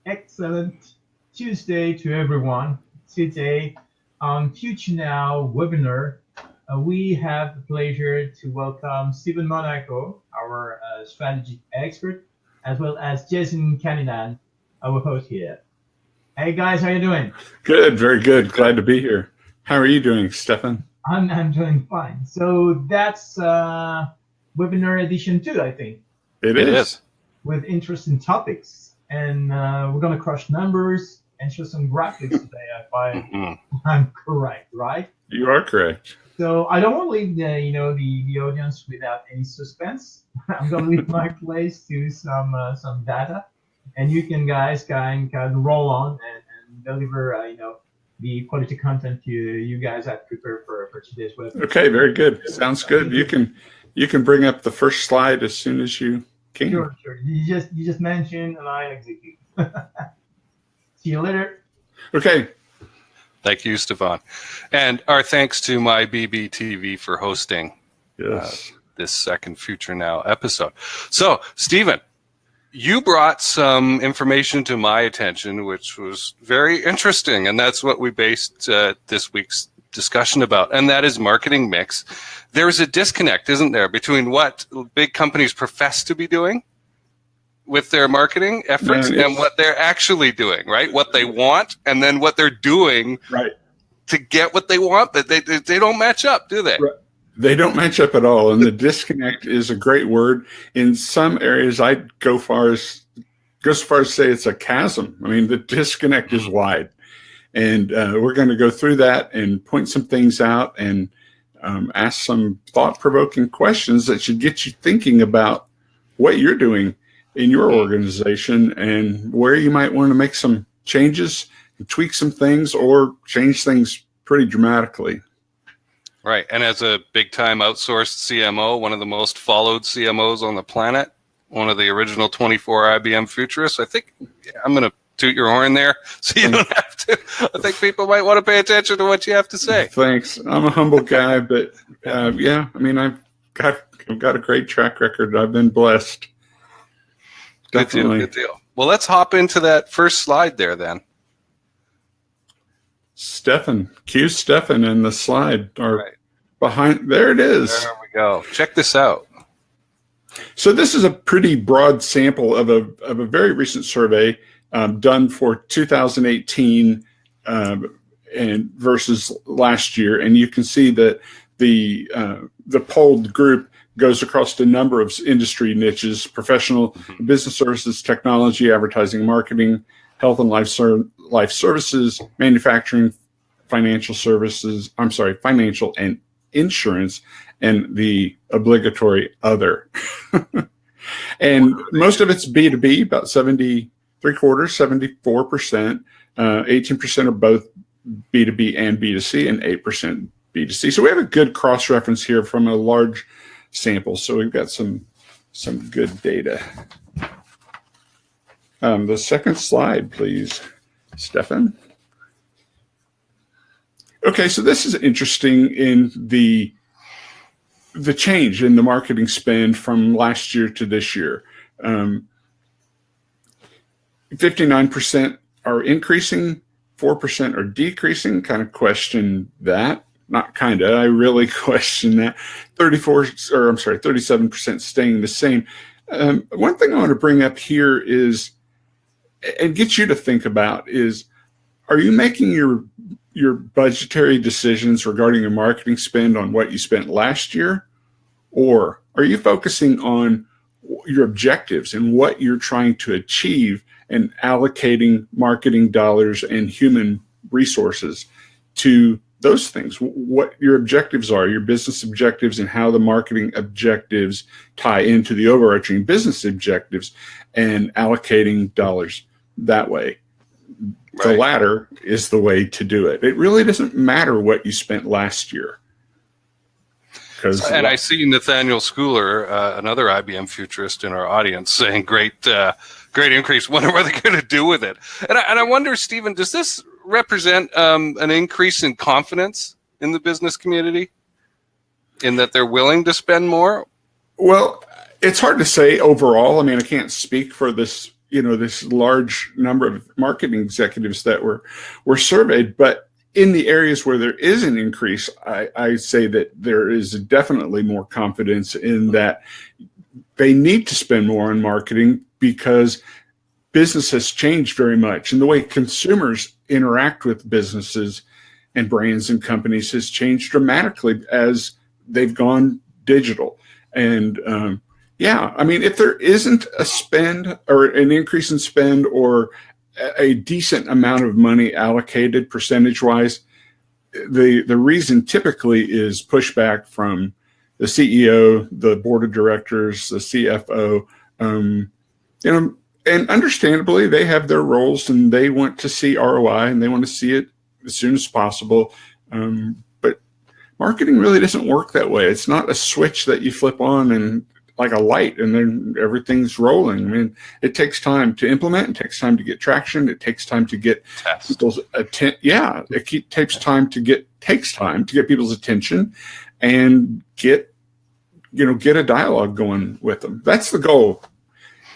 Excellent Tuesday to everyone. Today on Future Now webinar, we have the pleasure to welcome Stephen Monaco, our strategy expert, as well as Jason Kanigan, our host here. Hey guys, how you doing? Good, very good. Glad to be here. How are you doing, Stephan? I'm doing fine. So that's webinar edition 2, I think. It is. With interesting topics. And we're going to crush numbers and show some graphics today, if I'm correct, right? You are correct. So I don't want to leave the audience without any suspense. I'm going to leave my place to some data, and you guys can roll on and deliver the quality content you guys have prepared for today's webinar. Okay, very good. Sounds good. You can bring up the first slide as soon as you can. Sure. You just mention and I execute. See you later. Okay. Thank you, Stephan. And our thanks to my BBTV for hosting this second Future Now episode. So, Stephen, you brought some information to my attention, which was very interesting, and that's what we based this week's discussion about, and that is marketing mix. There's a disconnect, isn't there, between what big companies profess to be doing with their marketing efforts and what they're actually doing, right? What they want, and then what they're doing to get what they want, but they don't match up, do they? Right. They don't match up at all, and the disconnect is a great word. In some areas, I'd go as far as say it's a chasm. I mean, the disconnect is wide, and we're going to go through that and point some things out and ask some thought-provoking questions that should get you thinking about what you're doing in your organization and where you might want to make some changes, and tweak some things, or change things pretty dramatically. Right. And as a big-time outsourced CMO, one of the most followed CMOs on the planet, one of the original 24 IBM futurists, I think I'm going to toot your horn there so you don't have to. I think people might want to pay attention to what you have to say. Thanks. I'm a humble guy, but I mean, I've got a great track record. I've been blessed. Definitely. Good deal. Well, let's hop into that first slide there then. Stephan, cue Stephan in the slide or behind. There it is. There we go. Check this out. So this is a pretty broad sample of a very recent survey done for 2018 and versus last year, and you can see that the polled group goes across a number of industry niches: professional, business services, technology, advertising, marketing, health and life services, manufacturing, financial and insurance, and the obligatory other. And most of it's B2B, about 74%, 18% of both B2B and B2C, and 8% B2C. So we have a good cross-reference here from a large sample. So we've got some good data. The second slide, please, Stephan. Okay, so this is interesting in the change in the marketing spend from last year to this year. 59% are increasing, 4% are decreasing. Kind of question that. Not kind of, I really question that. 37% staying the same. One thing I want to bring up here is, and get you to think about, is, are you making your budgetary decisions regarding your marketing spend on what you spent last year? Or are you focusing on your objectives and what you're trying to achieve and allocating marketing dollars and human resources to those things? What your objectives are, your business objectives, and how the marketing objectives tie into the overarching business objectives, and allocating dollars that way. The latter is the way to do it. It really doesn't matter what you spent last year. And I see Nathaniel Schooler, another IBM futurist in our audience, saying great increase. Wonder what they're going to do with it. And I wonder, Stephen, does this represent an increase in confidence in the business community, in that they're willing to spend more? Well, it's hard to say overall. I mean, I can't speak for this this large number of marketing executives that were surveyed. But in the areas where there is an increase, I say that there is definitely more confidence in that they need to spend more on marketing because business has changed very much. And the way consumers interact with businesses and brands and companies has changed dramatically as they've gone digital. And if there isn't a spend or an increase in spend or a decent amount of money allocated percentage-wise, the reason typically is pushback from the CEO, the board of directors, the CFO, and understandably they have their roles and they want to see ROI and they want to see it as soon as possible. But marketing really doesn't work that way. It's not a switch that you flip on and like a light and then everything's rolling. I mean, it takes time to implement. It takes time to get traction. It takes time to get people's attention. Yeah, takes time to get people's attention and get a dialogue going with them. That's the goal.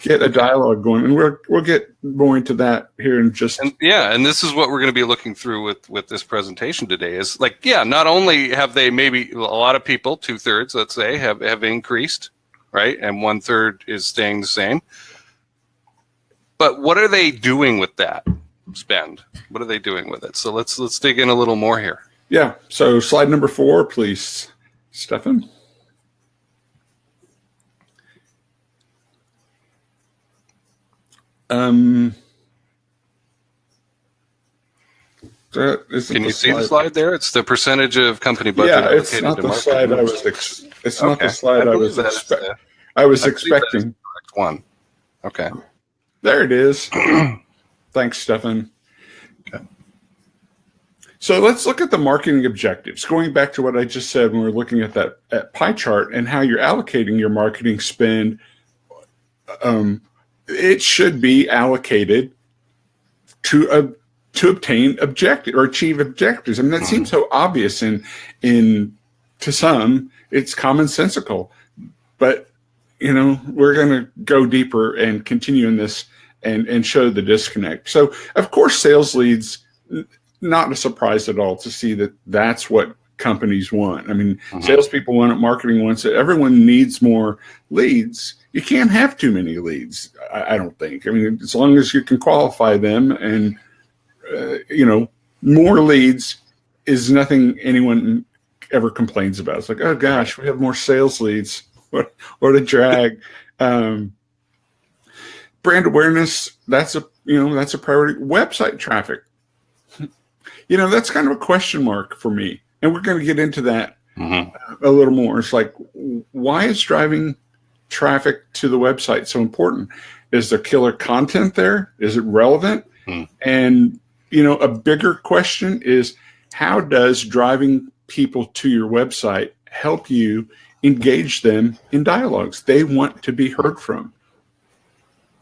Get a dialogue going, and we'll get more into that here in just. And this is what we're going to be looking through with this presentation today. Is not only have they maybe a lot of people, 2/3, let's say, have increased, right, and 1/3 is staying the same. But what are they doing with that spend? What are they doing with it? So let's dig in a little more here. Yeah. So slide number 4, please, Stephan. Can you see the slide there? It's the percentage of company budget. Yeah, it's not the slide I was. It's not the slide I was expecting. I was expecting one. Okay, there it is. Thanks, Stephan. Okay. So let's look at the marketing objectives. Going back to what I just said when we were looking at that pie chart and how you're allocating your marketing spend. It should be allocated to obtain objective or achieve objectives. I mean, that seems so obvious to some, it's commonsensical, but we're going to go deeper and continue in this and show the disconnect. So of course, sales leads, not a surprise at all to see that that's what companies want. I mean, salespeople want it, marketing wants it. Everyone needs more leads. You can't have too many leads, I don't think. I mean, as long as you can qualify them and, more leads is nothing anyone ever complains about. It's like, oh gosh, we have more sales leads. What a drag. Brand awareness, that's a priority. Website traffic, that's kind of a question mark for me. And we're going to get into that a little more. It's like, why is driving traffic to the website so important? Is there killer content there? Is it relevant? And a bigger question is, how does driving people to your website help you engage them in dialogues? They want to be heard from.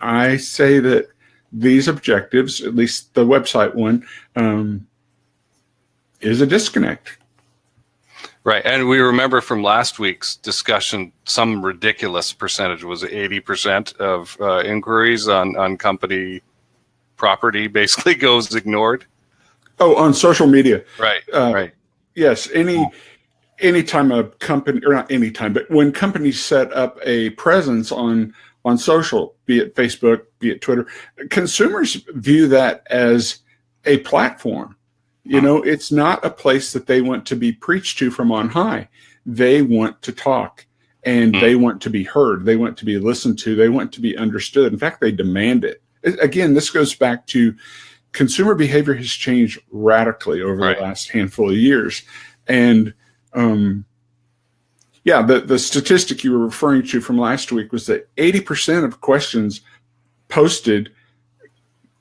I say that these objectives, at least the website one, is a disconnect. Right. And we remember from last week's discussion, some ridiculous percentage, was 80% of inquiries on company property basically goes ignored. Oh, on social media. Right. Right. Yes. Anytime a company, or not anytime, but when companies set up a presence on social, be it Facebook, be it Twitter, consumers view that as a platform. It's not a place that they want to be preached to from on high. They want to talk and they want to be heard. They want to be listened to. They want to be understood. In fact, they demand it. Again, this goes back to consumer behavior has changed radically over the last handful of years. And the statistic you were referring to from last week was that 80% of questions posted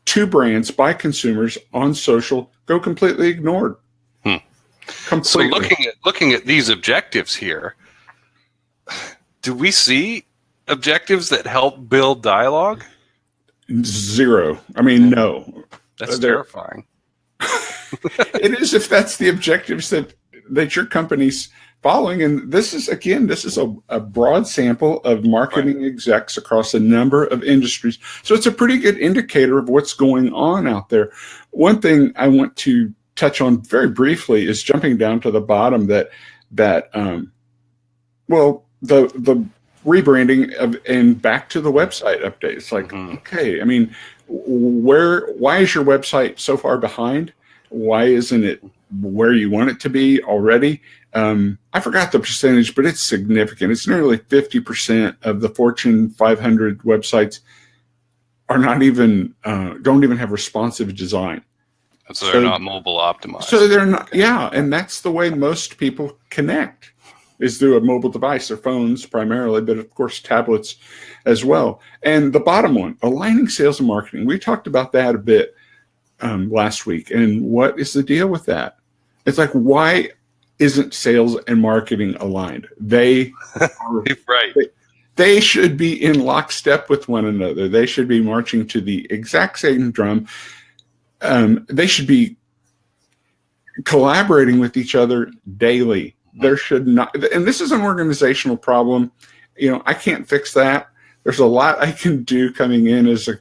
to brands by consumers on social go completely ignored. Completely. So looking at these objectives here, do we see objectives that help build dialogue? Zero. I mean, no. That's terrifying. It is, if that's the objectives that your company's following, and this is a broad sample of marketing execs across a number of industries. So it's a pretty good indicator of what's going on out there. One thing I want to touch on very briefly is jumping down to the bottom the rebranding and back to the website updates. Like, okay, I mean, why is your website so far behind? Why isn't it where you want it to be already? I forgot the percentage, but it's significant. It's nearly 50% of the Fortune 500 websites are don't even have responsive design. So they're not mobile optimized. So they're not, yeah, and that's the way most people connect, is through a mobile device, their phones primarily, but of course tablets as well. And the bottom one, aligning sales and marketing. We talked about that a bit last week. And what is the deal with that? It's like, why isn't sales and marketing aligned? They are, right. They should be in lockstep with one another. They should be marching to the exact same drum. They should be collaborating with each other daily. There should not, and this is an organizational problem. I can't fix that. There's a lot I can do coming in as a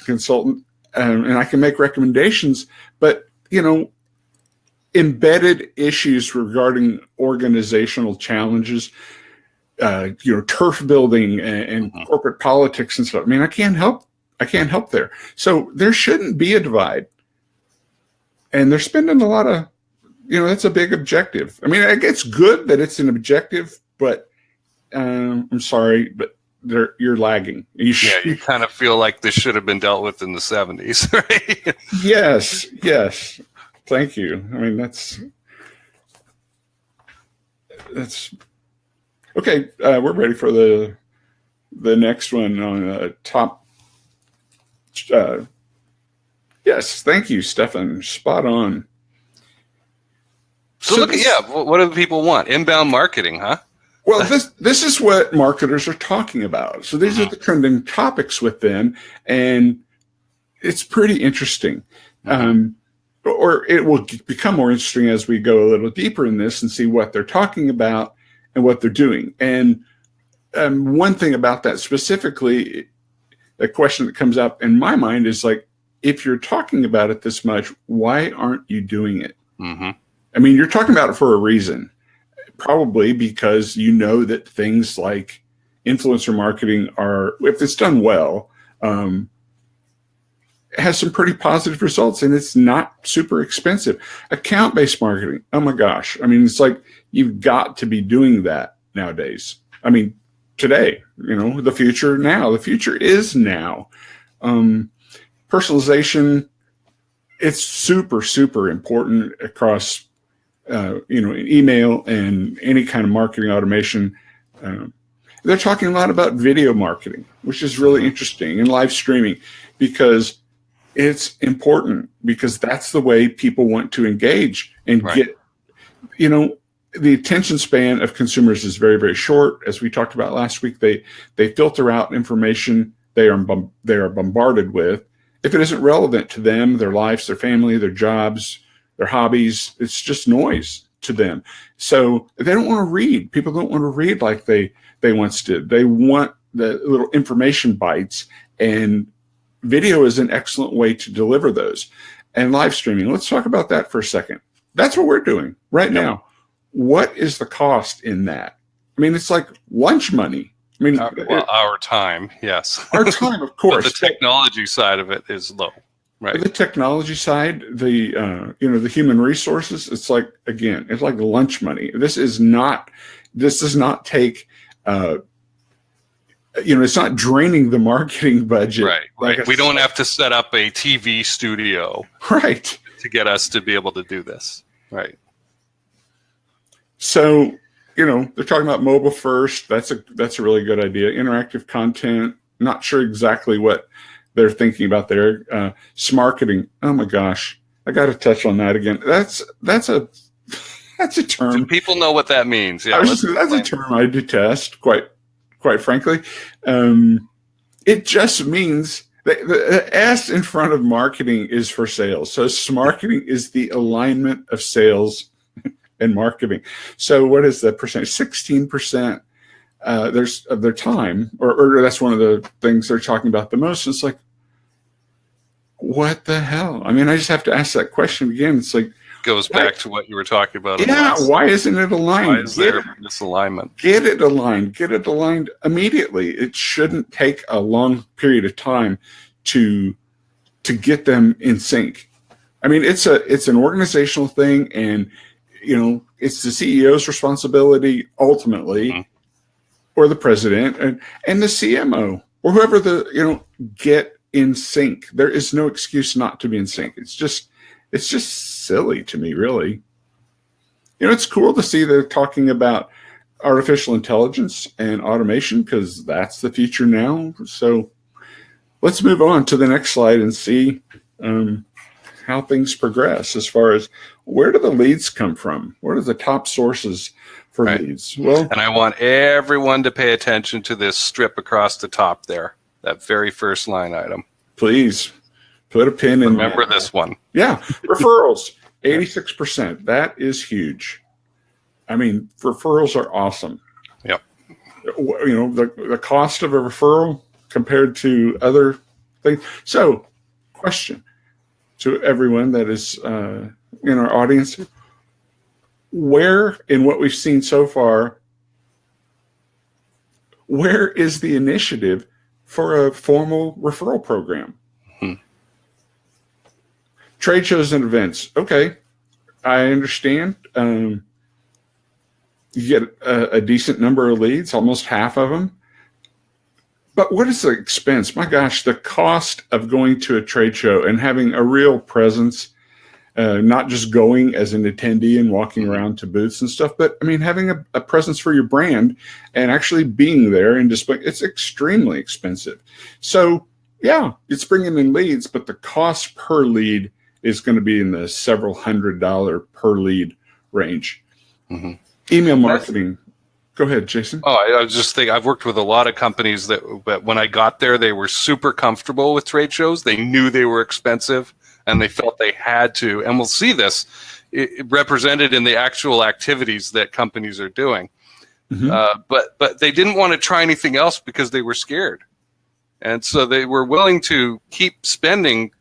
consultant, and I can make recommendations. But embedded issues regarding organizational challenges, turf building and corporate politics and stuff. I mean, I can't help there. So there shouldn't be a divide. And they're spending a lot of, that's a big objective. I mean, it's good that it's an objective, but I'm sorry, but you're lagging. You kind of feel like this should have been dealt with in the 70s, right? Yes. Thank you. I mean, that's okay. We're ready for the next one on top. Yes, thank you, Stephan. Spot on. So what do people want? Inbound marketing, huh? Well, this is what marketers are talking about. So these are the trending topics with them, and it's pretty interesting. Or it will become more interesting as we go a little deeper in this and see what they're talking about and what they're doing. And one thing about that specifically, a question that comes up in my mind is like, if you're talking about it this much, why aren't you doing it? I mean, you're talking about it for a reason, probably because that things like influencer marketing are, if it's done well, has some pretty positive results, and it's not super expensive. Account-based marketing, oh my gosh. I mean, it's like you've got to be doing that nowadays. I mean, today, the future now. The future is now. Personalization, it's super, super important across, email and any kind of marketing automation. They're talking a lot about video marketing, which is really interesting, and live streaming, because it's important, because that's the way people want to engage and get, the attention span of consumers is very, very short. As we talked about last week, they filter out information they are bombarded with. If it isn't relevant to them, their lives, their family, their jobs, their hobbies, it's just noise to them. So they don't want to read. People don't want to read like they once did. They want the little information bites, and video is an excellent way to deliver those. And live streaming, let's talk about that for a second. That's what we're doing right now. What is the cost in that? I mean, it's like lunch money. I mean, our time, yes. Our time, of course. But the technology side of it is low, right? The technology side, the human resources, it's like, again, it's like lunch money. This does not take, it's not draining the marketing budget. Right. We don't have to set up a TV studio, right, to get us to be able to do this, right? So, they're talking about mobile first. That's a really good idea. Interactive content. Not sure exactly what they're thinking about there. Smarketing. Oh my gosh, I got to touch on that again. That's a term. Do people know what that means? Yeah, that's a term I detest. Quite frankly, it just means the S in front of marketing is for sales. So smarketing is the alignment of sales and marketing. So what is the percentage? 16%. There's of their time, or that's one of the things they're talking about the most. It's like, what the hell? I mean, I just have to ask that question again. It's like, goes back to what you were talking about. Yeah, why isn't it aligned? Why is there misalignment? Get it aligned. Get it aligned immediately. It shouldn't take a long period of time to get them in sync. I mean, it's an organizational thing, and it's the CEO's responsibility ultimately, or the president and the CMO or whoever get in sync. There is no excuse not to be in sync. It's just silly to me, really. It's cool to see they're talking about artificial intelligence and automation, because that's the future now. So let's move on to the next slide and see how things progress as far as where do the leads come from? What are the top sources for leads? Well, and I want everyone to pay attention to this strip across the top there, that very first line item. Please put a pin in. Remember this one. Yeah, referrals, 86%. That is huge. I mean, referrals are awesome. Yep. The cost of a referral compared to other things. So, question to everyone that is in our audience: where, in what we've seen so far, where is the initiative for a formal referral program? Trade shows and events. Okay, I understand. You get a decent number of leads, almost half of them. But what is the expense? My gosh, the cost of going to a trade show and having a real presence, not just going as an attendee and walking around to booths and stuff, but I mean, having a presence for your brand and actually being there and display, it's extremely expensive. So yeah, it's bringing in leads, but the cost per lead is going to be in the several $100 per lead range. Email marketing. Go ahead, Jason. Oh, I was just thinking, I've worked with a lot of companies that when I got there, they were super comfortable with trade shows. They knew they were expensive, and they felt they had to. And we'll see this represented in the actual activities that companies are doing. But they didn't want to try anything else because they were scared. And so they were willing to keep spending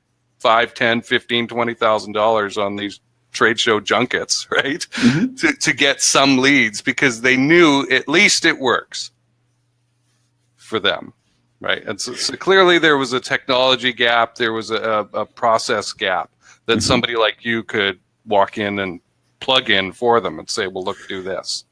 $5,000, $10,000, $15,000, $20,000 on these trade show junkets, right? To get some leads, because they knew at least it works for them, right? And so clearly there was a technology gap, there was a process gap that somebody like you could walk in and plug in for them and say, well, look, do this.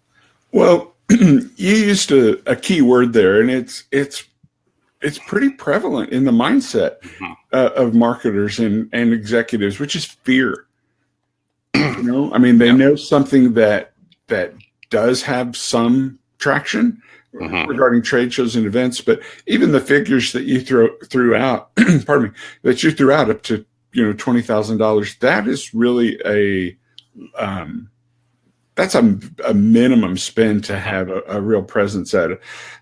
Well, you used a key word there, and it's pretty prevalent in the mindset of marketers and executives, which is fear. I mean, they know something that does have some traction regarding trade shows and events, but even the figures that you threw out, pardon me, that you threw out up to $20,000, that is really that's a minimum spend to have a real presence at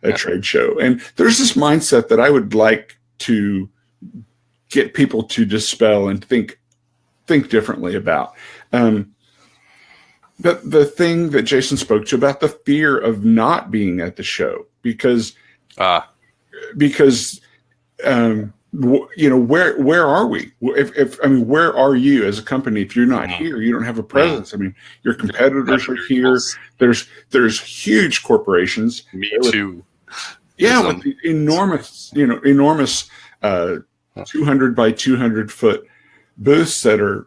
a trade show. And there's this mindset that I would like to get people to dispel and think differently about. The thing that Jason spoke to about the fear of not being at the show, because where are we? Where are you as a company? If you're not here, you don't have a presence. I mean, your competitors are here. There's huge corporations. Me too. Yeah, with the enormous 200 by 200 foot booths that are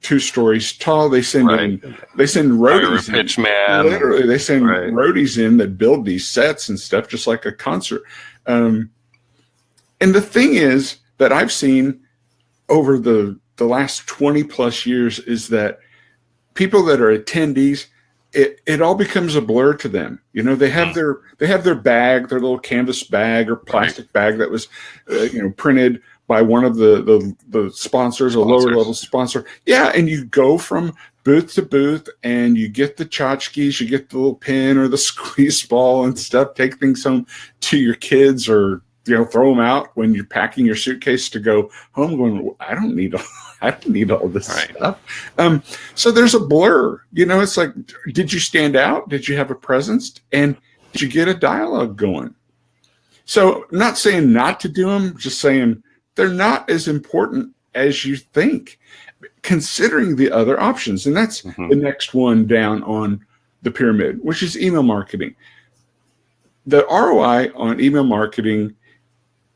2 stories tall. They send roadies in. Pitchman. Literally, they send roadies in that build these sets and stuff, just like a concert. And the thing is that I've seen over the last 20 plus years is that people that are attendees, it all becomes a blur to them. They have their bag, their little canvas bag or plastic bag that was printed by one of the sponsors, a lower level sponsor. Yeah, and you go from booth to booth and you get the tchotchkes, you get the little pin or the squeeze ball and stuff, take things home to your kids or throw them out when you're packing your suitcase to go home going, I don't need all this stuff. So there's a blur, it's like, did you stand out? Did you have a presence? And did you get a dialogue going? So I'm not saying not to do them, just saying they're not as important as you think, considering the other options. And that's the next one down on the pyramid, which is email marketing. The ROI on email marketing,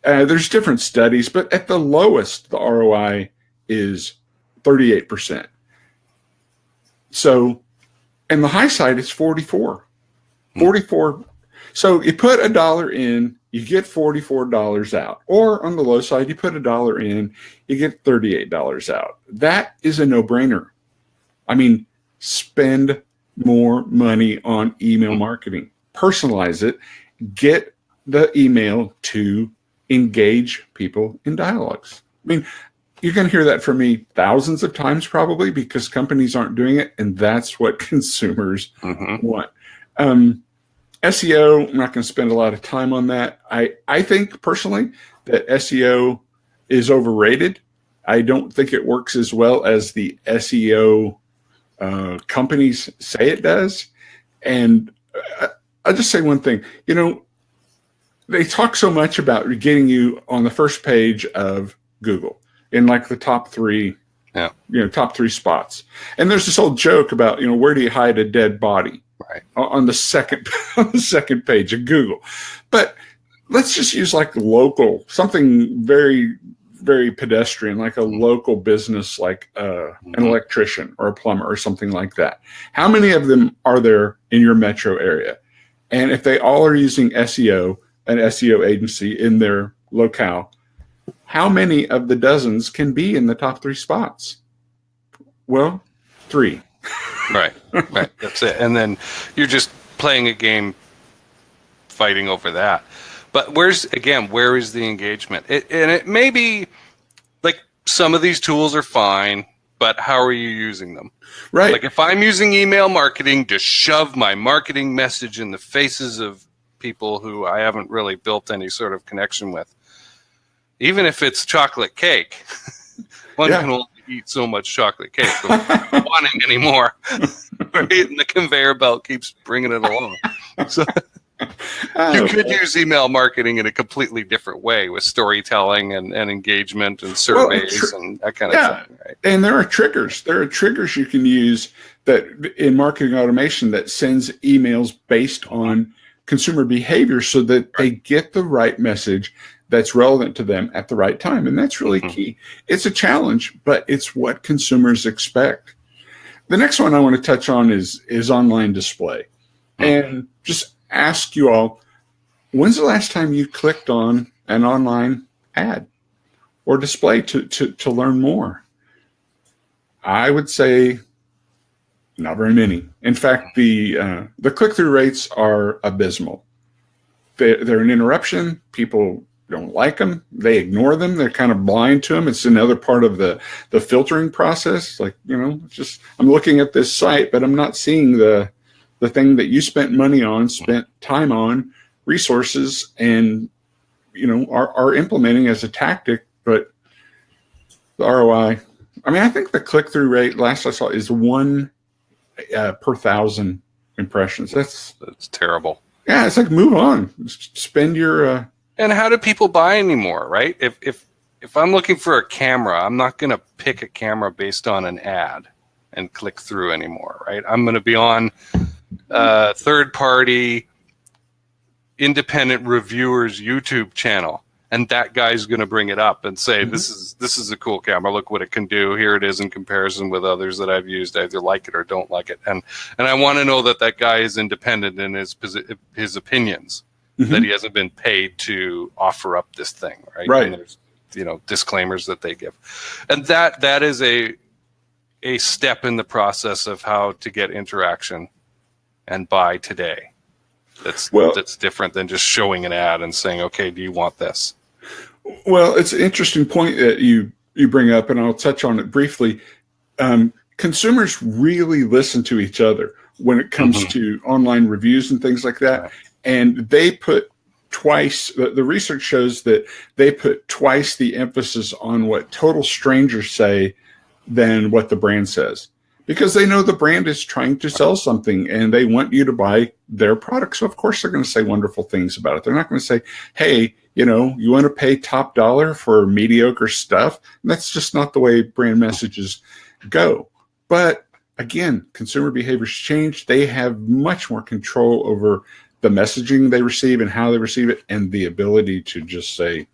there's different studies, but at the lowest, the ROI is 38%. So, and the high side is 44. 44. So you put $1 in, you get $44 out. Or on the low side, you put $1 in, you get $38 out. That is a no-brainer. I mean, spend more money on email marketing. Personalize it. Get the email to engage people in dialogues. I mean, you're going to hear that from me thousands of times probably, because companies aren't doing it, and that's what consumers want. SEO, I'm not going to spend a lot of time on that. I think personally that SEO is overrated. I don't think it works as well as the SEO companies say it does. And I'll just say one thing. They talk so much about getting you on the first page of Google in like the top three, top 3 spots. And there's this old joke about, where do you hide a dead body? Right. On the second page of Google. But let's just use like something very, very pedestrian, like a local business, like an electrician or a plumber or something like that. How many of them are there in your metro area? And if they all are using SEO, an SEO agency in their locale, how many of the dozens can be in the top 3 spots? Well, 3. Right. That's it. And then you're just playing a game fighting over that. But where is the engagement? And it may be like some of these tools are fine, but how are you using them? Right. Like if I'm using email marketing to shove my marketing message in the faces of people who I haven't really built any sort of connection with, even if it's chocolate cake, one can only eat so much chocolate cake without wanting any more. Right? And the conveyor belt keeps bringing it along. So you could use email marketing in a completely different way with storytelling and engagement and surveys and that kind of thing. Right? And there are triggers. There are triggers you can use that in marketing automation that sends emails based on consumer behavior so that they get the right message that's relevant to them at the right time. And that's really key. It's a challenge, but it's what consumers expect. The next one I want to touch on is online display. And just ask you all, when's the last time you clicked on an online ad or display to learn more? I would say not very many. In fact, the click-through rates are abysmal. They're an interruption. People don't like them. They ignore them. They're kind of blind to them. It's another part of the filtering process. Like, just I'm looking at this site, but I'm not seeing the thing that you spent money on, spent time on, resources, and are implementing as a tactic. But the ROI, I think the click-through rate last I saw is 1 per 1,000 impressions. That's terrible. Yeah, it's like move on. Spend your. And how do people buy anymore, right? If I'm looking for a camera, I'm not going to pick a camera based on an ad and click through anymore, right? I'm going to be on third-party independent reviewers YouTube channel, and that guy's going to bring it up and say, this is a cool camera. Look what it can do. Here it is in comparison with others that I've used. I either like it or don't like it. And I want to know that guy is independent in his opinions. That he hasn't been paid to offer up this thing, right? Right. And there's disclaimers that they give, and that is a step in the process of how to get interaction and buy today. That's different than just showing an ad and saying, okay, do you want this? Well, it's an interesting point that you bring up, and I'll touch on it briefly. Consumers really listen to each other when it comes to online reviews and things like that. Right. And they put twice. The research shows that they put twice the emphasis on what total strangers say than what the brand says, because they know the brand is trying to sell something and they want you to buy their product. So of course they're going to say wonderful things about it. They're not going to say, hey, you want to pay top dollar for mediocre stuff. And that's just not the way brand messages go. But again, consumer behaviors change. They have much more control over the messaging they receive and how they receive it, and the ability to just say,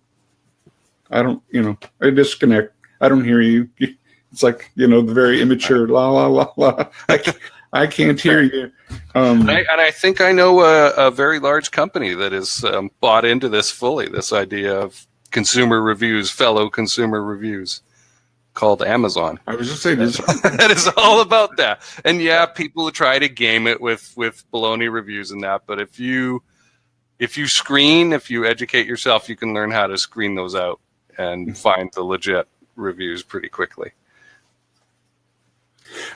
I disconnect. I don't hear you. It's like, the very immature la, la, la, la. I can't hear you. I think I know a very large company that has bought into this fully, this idea of consumer reviews, fellow consumer reviews, called Amazon. I was just saying this. That is all about that. And yeah, people try to game it with baloney reviews and that, but if you educate yourself, you can learn how to screen those out and find the legit reviews pretty quickly.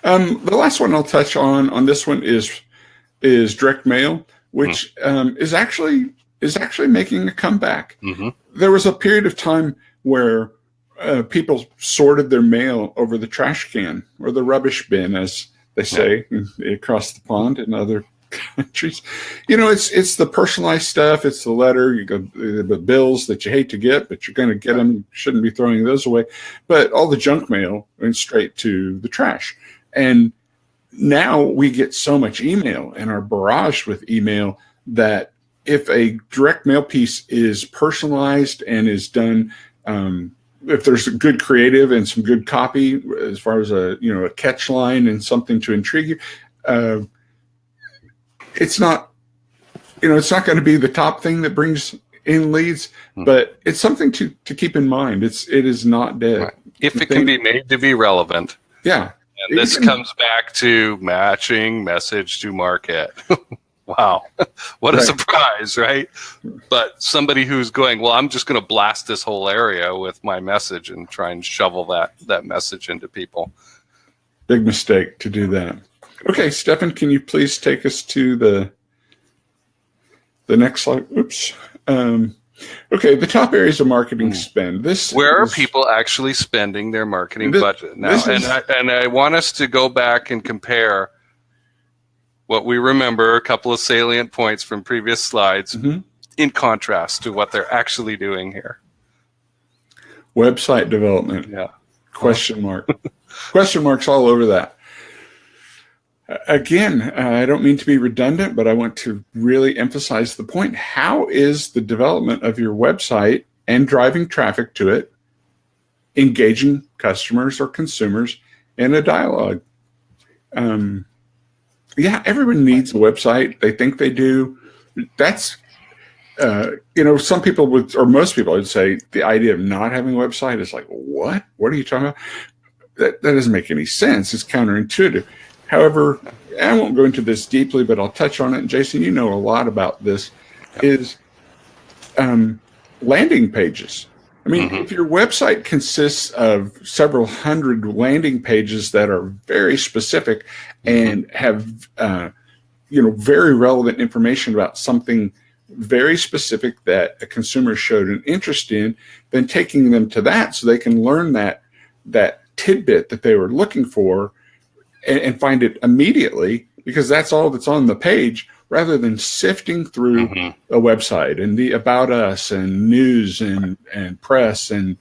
The last one I'll touch on this one is direct mail, which is actually making a comeback. Mm-hmm. There was a period of time where people sorted their mail over the trash can or the rubbish bin, as they say across the pond in other countries. It's the personalized stuff. It's the letter. You go the bills that you hate to get, but you're going to get them. You shouldn't be throwing those away. But all the junk mail went straight to the trash. And now we get so much email and are barraged with email that if a direct mail piece is personalized and is done, if there's a good creative and some good copy as far as a catch line and something to intrigue you, it's not going to be the top thing that brings in leads, but it's something to keep in mind. It is not dead. Right. If it can be made to be relevant. Yeah. And this comes back to matching message to market. Wow. What a surprise, right? But somebody who's going, well, I'm just going to blast this whole area with my message and try and shovel that message into people. Big mistake to do that. Okay, Stephan, can you please take us to the next slide? Oops. Okay, the top areas of marketing spend. Where are people actually spending their marketing budget now? And I want us to go back and compare what we remember, a couple of salient points from previous slides, in contrast to what they're actually doing here. Website development. Yeah. Question mark. Question marks all over that. Again, I don't mean to be redundant, but I want to really emphasize the point. How is the development of your website and driving traffic to it engaging customers or consumers in a dialogue? Everyone needs a website. They think they do. That's, some people or most people would say the idea of not having a website is like, what? What are you talking about? That doesn't make any sense. It's counterintuitive. However, I won't go into this deeply, but I'll touch on it. And Jason, you know a lot about this, is landing pages. I mean, if your website consists of several hundred landing pages that are very specific and have, very relevant information about something very specific that a consumer showed an interest in, then taking them to that so they can learn that tidbit that they were looking for and find it immediately, because that's all that's on the page, rather than sifting through a website and the about us and news and press and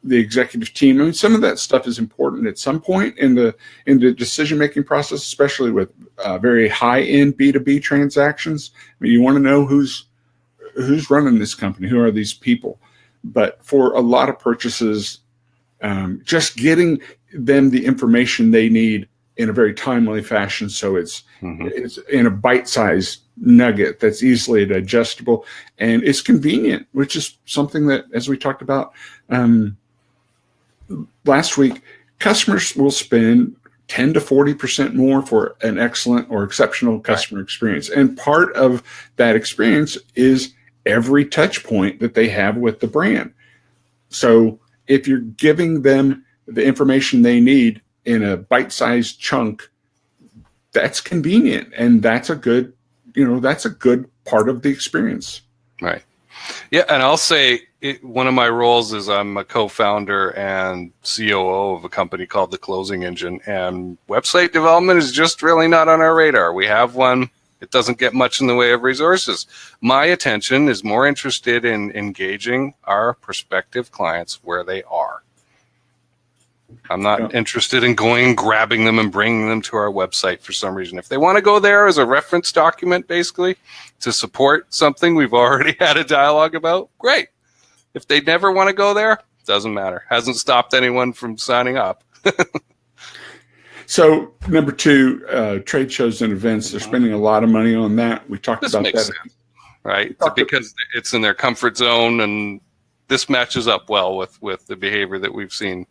the executive team. I mean, some of that stuff is important at some point in the decision-making process, especially with very high-end B2B transactions. I mean, you want to know who's running this company, who are these people. But for a lot of purchases, just getting them the information they need in a very timely fashion, so it's in a bite-sized nugget that's easily digestible and it's convenient, which is something that, as we talked about last week, customers will spend 10 to 40% more for an excellent or exceptional customer experience. And part of that experience is every touch point that they have with the brand. So if you're giving them the information they need in a bite-sized chunk, that's convenient, and that's a good part of the experience. Right. Yeah, and I'll say one of my roles is I'm a co-founder and COO of a company called The Closing Engine, and website development is just really not on our radar. We have one. It doesn't get much in the way of resources. My attention is more interested in engaging our prospective clients where they are. I'm not interested in going and grabbing them and bringing them to our website for some reason. If they want to go there as a reference document, basically, to support something we've already had a dialogue about, great. If they never want to go there, doesn't matter. Hasn't stopped anyone from signing up. So, number two, trade shows and events. They're spending a lot of money on that. We talked about that. Sense, right? Because it's in their comfort zone, and this matches up well with the behavior that we've seen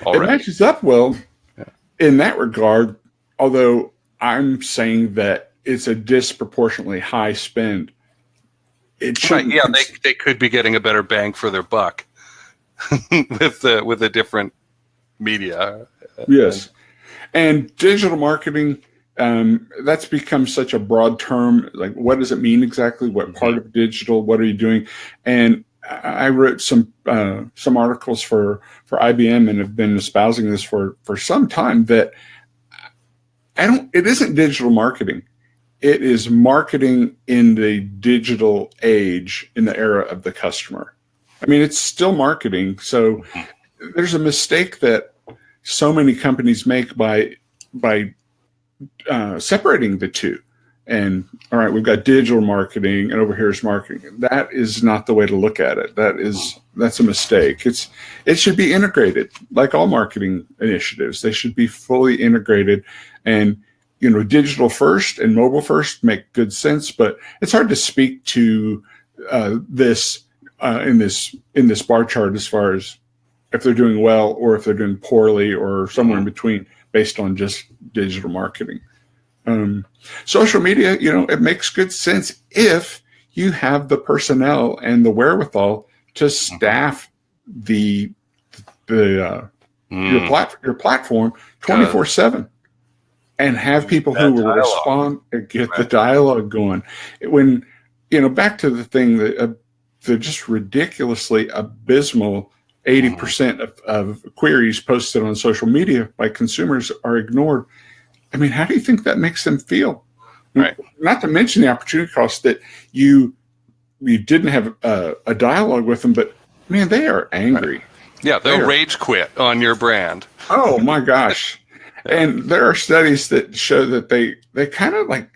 already. It matches up well in that regard, although I'm saying that it's a disproportionately high spend. It should, right, yeah, they could be getting a better bang for their buck with a different media. Yes. And digital marketing, that's become such a broad term. Like, what does it mean exactly? What part of digital? What are you doing? And I wrote some articles for IBM and have been espousing this for some time, that it isn't digital marketing. It is marketing in the digital age, in the era of the customer. I mean, it's still marketing. So there's a mistake that so many companies make by separating the two. And all right, we've got digital marketing, and over here is marketing. That is not the way to look at it. That's a mistake. It should be integrated, like all marketing initiatives. They should be fully integrated, and digital first and mobile first make good sense. But it's hard to speak to this in this bar chart as far as if they're doing well or if they're doing poorly or somewhere in between, based on just digital marketing. Social media, it makes good sense if you have the personnel and the wherewithal to staff your platform 24/7 and have people who will respond and get the dialogue going. When, back to the thing that the just ridiculously abysmal 80% of queries posted on social media by consumers are ignored. I mean, how do you think that makes them feel? Right. Not to mention the opportunity cost that you didn't have a dialogue with them, but man, they are angry. Right. Yeah, they'll rage quit on your brand. Oh my gosh. And there are studies that show that they kind of like,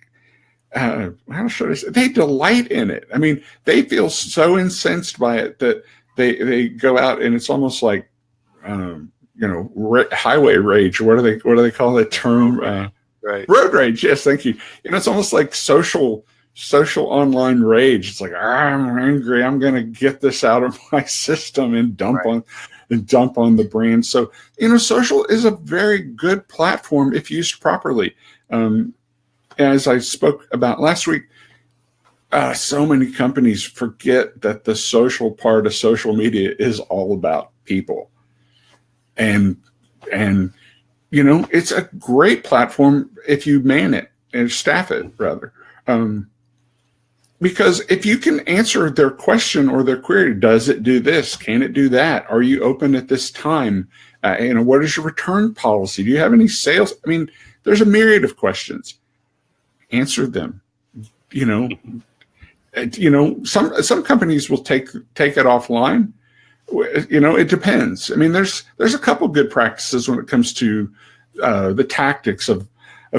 how should I say, they delight in it. I mean, they feel so incensed by it that they go out, and it's almost like, highway rage. What do they call that term? Right. Road rage. Yes, thank you. It's almost like social online rage. It's like, I'm angry. I'm going to get this out of my system and dump on the brand. So, social is a very good platform if used properly. As I spoke about last week, so many companies forget that the social part of social media is all about people. And it's a great platform if you man it and staff it, rather. Because if you can answer their question or their query, does it do this? Can it do that? Are you open at this time? What is your return policy? Do you have any sales? I mean, there's a myriad of questions. Answer them. Some companies will take it offline. It depends. I mean, there's a couple good practices when it comes to the tactics of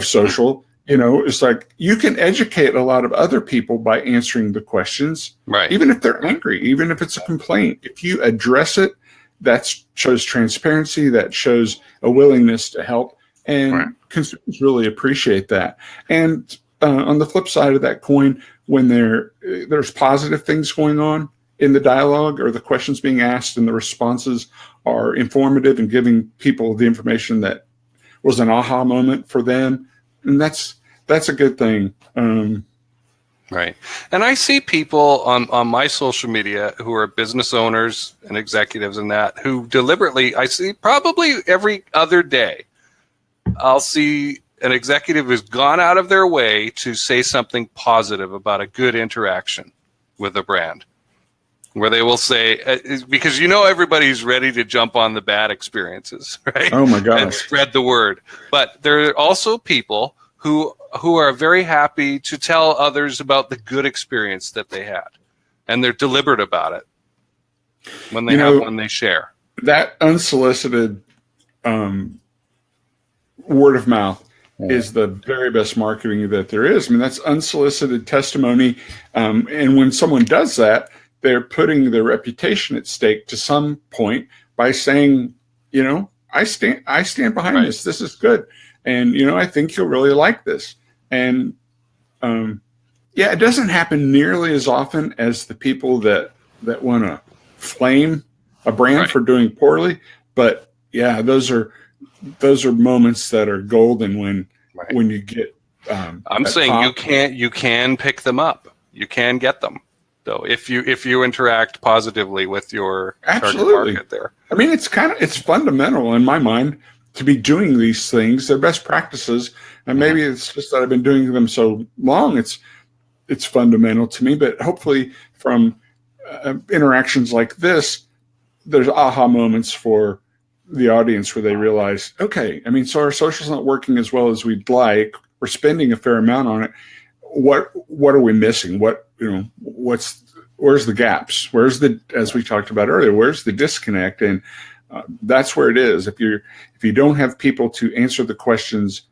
social. It's like you can educate a lot of other people by answering the questions, right? Even if they're angry, even if it's a complaint. If you address it, that shows transparency. That shows a willingness to help, and consumers really appreciate that. And on the flip side of that coin, when there's positive things going on in the dialogue or the questions being asked and the responses are informative and giving people the information that was an aha moment for them, and that's a good thing. Right. And I see people on my social media who are business owners and executives and that, who deliberately, I see probably every other day, I'll see an executive who's gone out of their way to say something positive about a good interaction with a brand. where they will say, because everybody's ready to jump on the bad experiences, right? Oh my gosh. And spread the word. But there are also people who are very happy to tell others about the good experience that they had. And they're deliberate about it when they have one they share. That unsolicited word of mouth is the very best marketing that there is. I mean, that's unsolicited testimony. And when someone does that, they're putting their reputation at stake to some point by saying, I stand behind this. This is good. And, I think you'll really like this. And, it doesn't happen nearly as often as the people that want to flame a brand for doing poorly. But yeah, those are moments that are golden when you get. I'm saying you can pick them up. You can get them though if you interact positively with your target market there. I mean, it's fundamental in my mind to be doing these things. They're best practices, and maybe it's just that I've been doing them so long. It's fundamental to me, but hopefully from interactions like this, there's aha moments for the audience where they realize, okay, I mean, so our social's not working as well as we'd like. We're spending a fair amount on it. What are we missing? Where's the gaps? As we talked about earlier, where's the disconnect? And that's where it is. If you don't have people to answer the questions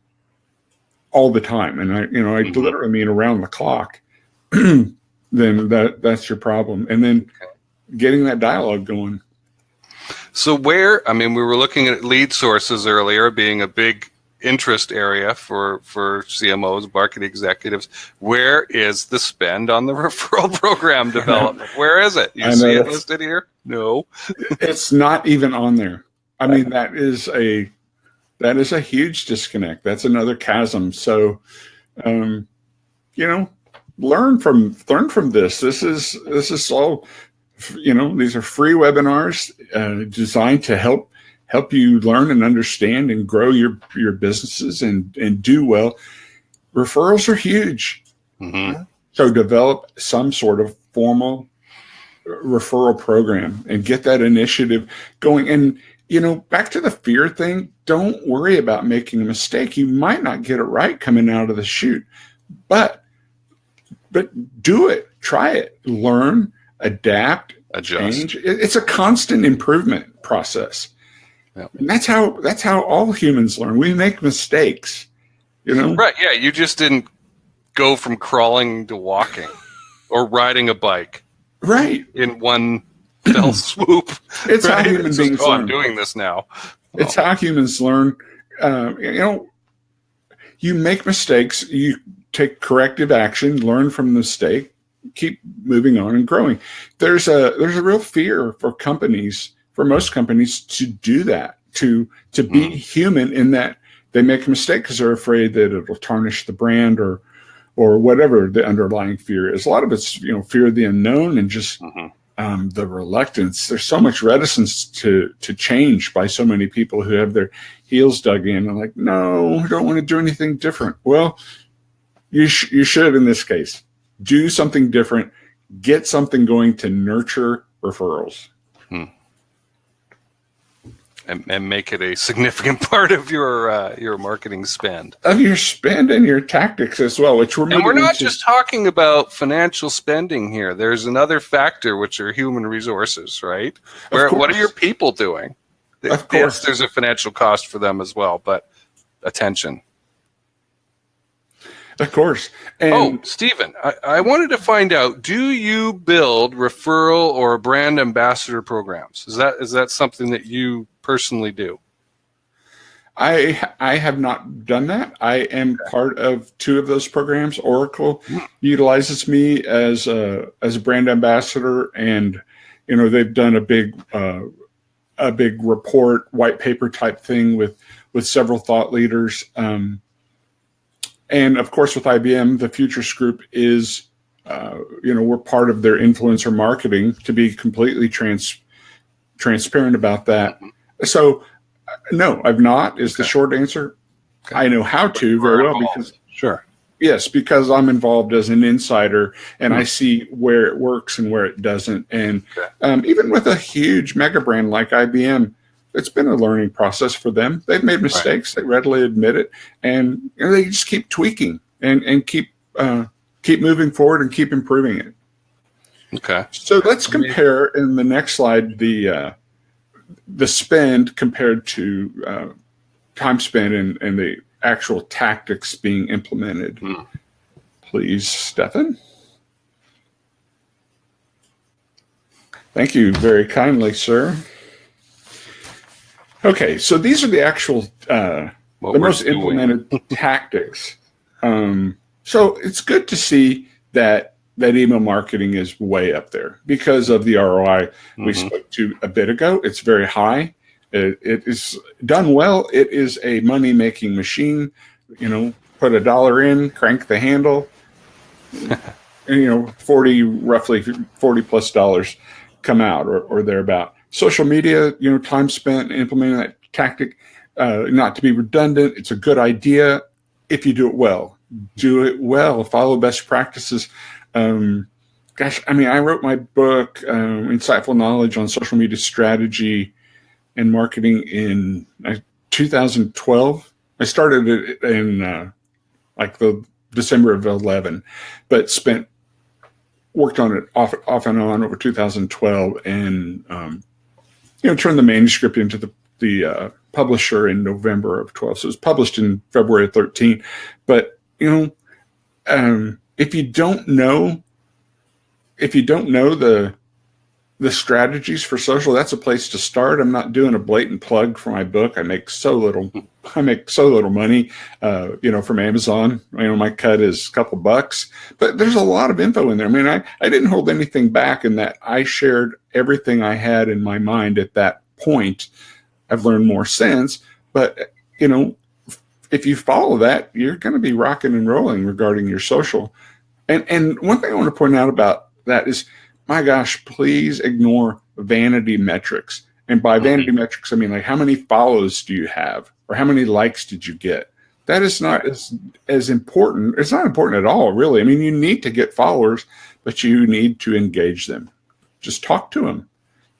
all the time, and I literally mean around the clock, then that's your problem. And then getting that dialogue going. So we were looking at lead sources earlier being a big interest area for CMOs, market executives. Where is the spend on the referral program development? Where is it? You see it listed here? No. It's not even on there. I mean, that is a huge disconnect. That's another chasm. So, learn from this. This is all, these are free webinars designed to help you learn and understand and grow your businesses and do well. Referrals are huge. Mm-hmm. So develop some sort of formal referral program and get that initiative going. And, back to the fear thing, don't worry about making a mistake. You might not get it right coming out of the chute, but do it, try it, learn, adapt, adjust. Change. It's a constant improvement process. Yep. And that's how all humans learn. We make mistakes, Right. Yeah. You just didn't go from crawling to walking or riding a bike. Right. In one fell swoop. It's how human beings learn. I'm doing this now. It's how humans learn. You make mistakes, you take corrective action, learn from the mistake, keep moving on and growing. There's a real fear for most companies to do that, to be human in that they make a mistake because they're afraid that it'll tarnish the brand or whatever the underlying fear is. A lot of it's, fear of the unknown and just the reluctance. There's so much reticence to change by so many people who have their heels dug in and like, no, I don't want to do anything different. Well, you should in this case. Do something different. Get something going to nurture referrals. And make it a significant part of your marketing spend. Of your spend and your tactics as well, which we're not just talking about financial spending here. There's another factor, which are human resources, right? What are your people doing? Of course. Yes, there's a financial cost for them as well, but attention. Of course. And Stephen, I wanted to find out, do you build referral or brand ambassador programs? Is that something that you personally do? I have not done that. I am part of 2 of those programs. Oracle utilizes me as a brand ambassador, and they've done a big report, white paper type thing with several thought leaders. And of course, with IBM, the Futures Group is, we're part of their influencer marketing, to be completely transparent about that. So, no, I've not, is the short answer. I know how to very well because sure. Yes, because I'm involved as an insider, and Mm-hmm. I see where it works and where it doesn't. And even with a huge mega brand like IBM, it's been a learning process for them. They've made mistakes; they readily admit it, and they just keep tweaking and keep moving forward and keep improving it. Okay. So let's compare in the next slide the spend compared to time spent and the actual tactics being implemented. Please, Stephan. Thank you very kindly, sir. Okay, so these are the actual, the most implemented tactics. So it's good to see that email marketing is way up there because of the ROI we spoke to a bit ago. It's very high. It is done well. It is a money-making machine. Put $1 in, crank the handle, and, roughly $40+ come out or thereabout. Social media, time spent implementing that tactic, not to be redundant. It's a good idea if you do it well. Do it well. Follow best practices. I wrote my book, Insightful Knowledge on Social Media Strategy and Marketing in 2012. I started it in the December of 11, but worked on it off and on over 2012, and turned the manuscript into the publisher in November of 12. So it was published in February of 13. But if you don't know the strategies for social, that's a place to start. I'm not doing a blatant plug for my book. I make so little money, from Amazon. My cut is a couple bucks, but there's a lot of info in there. I didn't hold anything back in that I shared everything I had in my mind at that point. I've learned more since, but if you follow that, you're going to be rocking and rolling regarding your social. And one thing I want to point out about that is, my gosh, please ignore vanity metrics. And by vanity metrics, I mean, like, how many follows do you have? Or how many likes did you get? That is not as important. It's not important at all, really. You need to get followers, but you need to engage them. Just talk to them.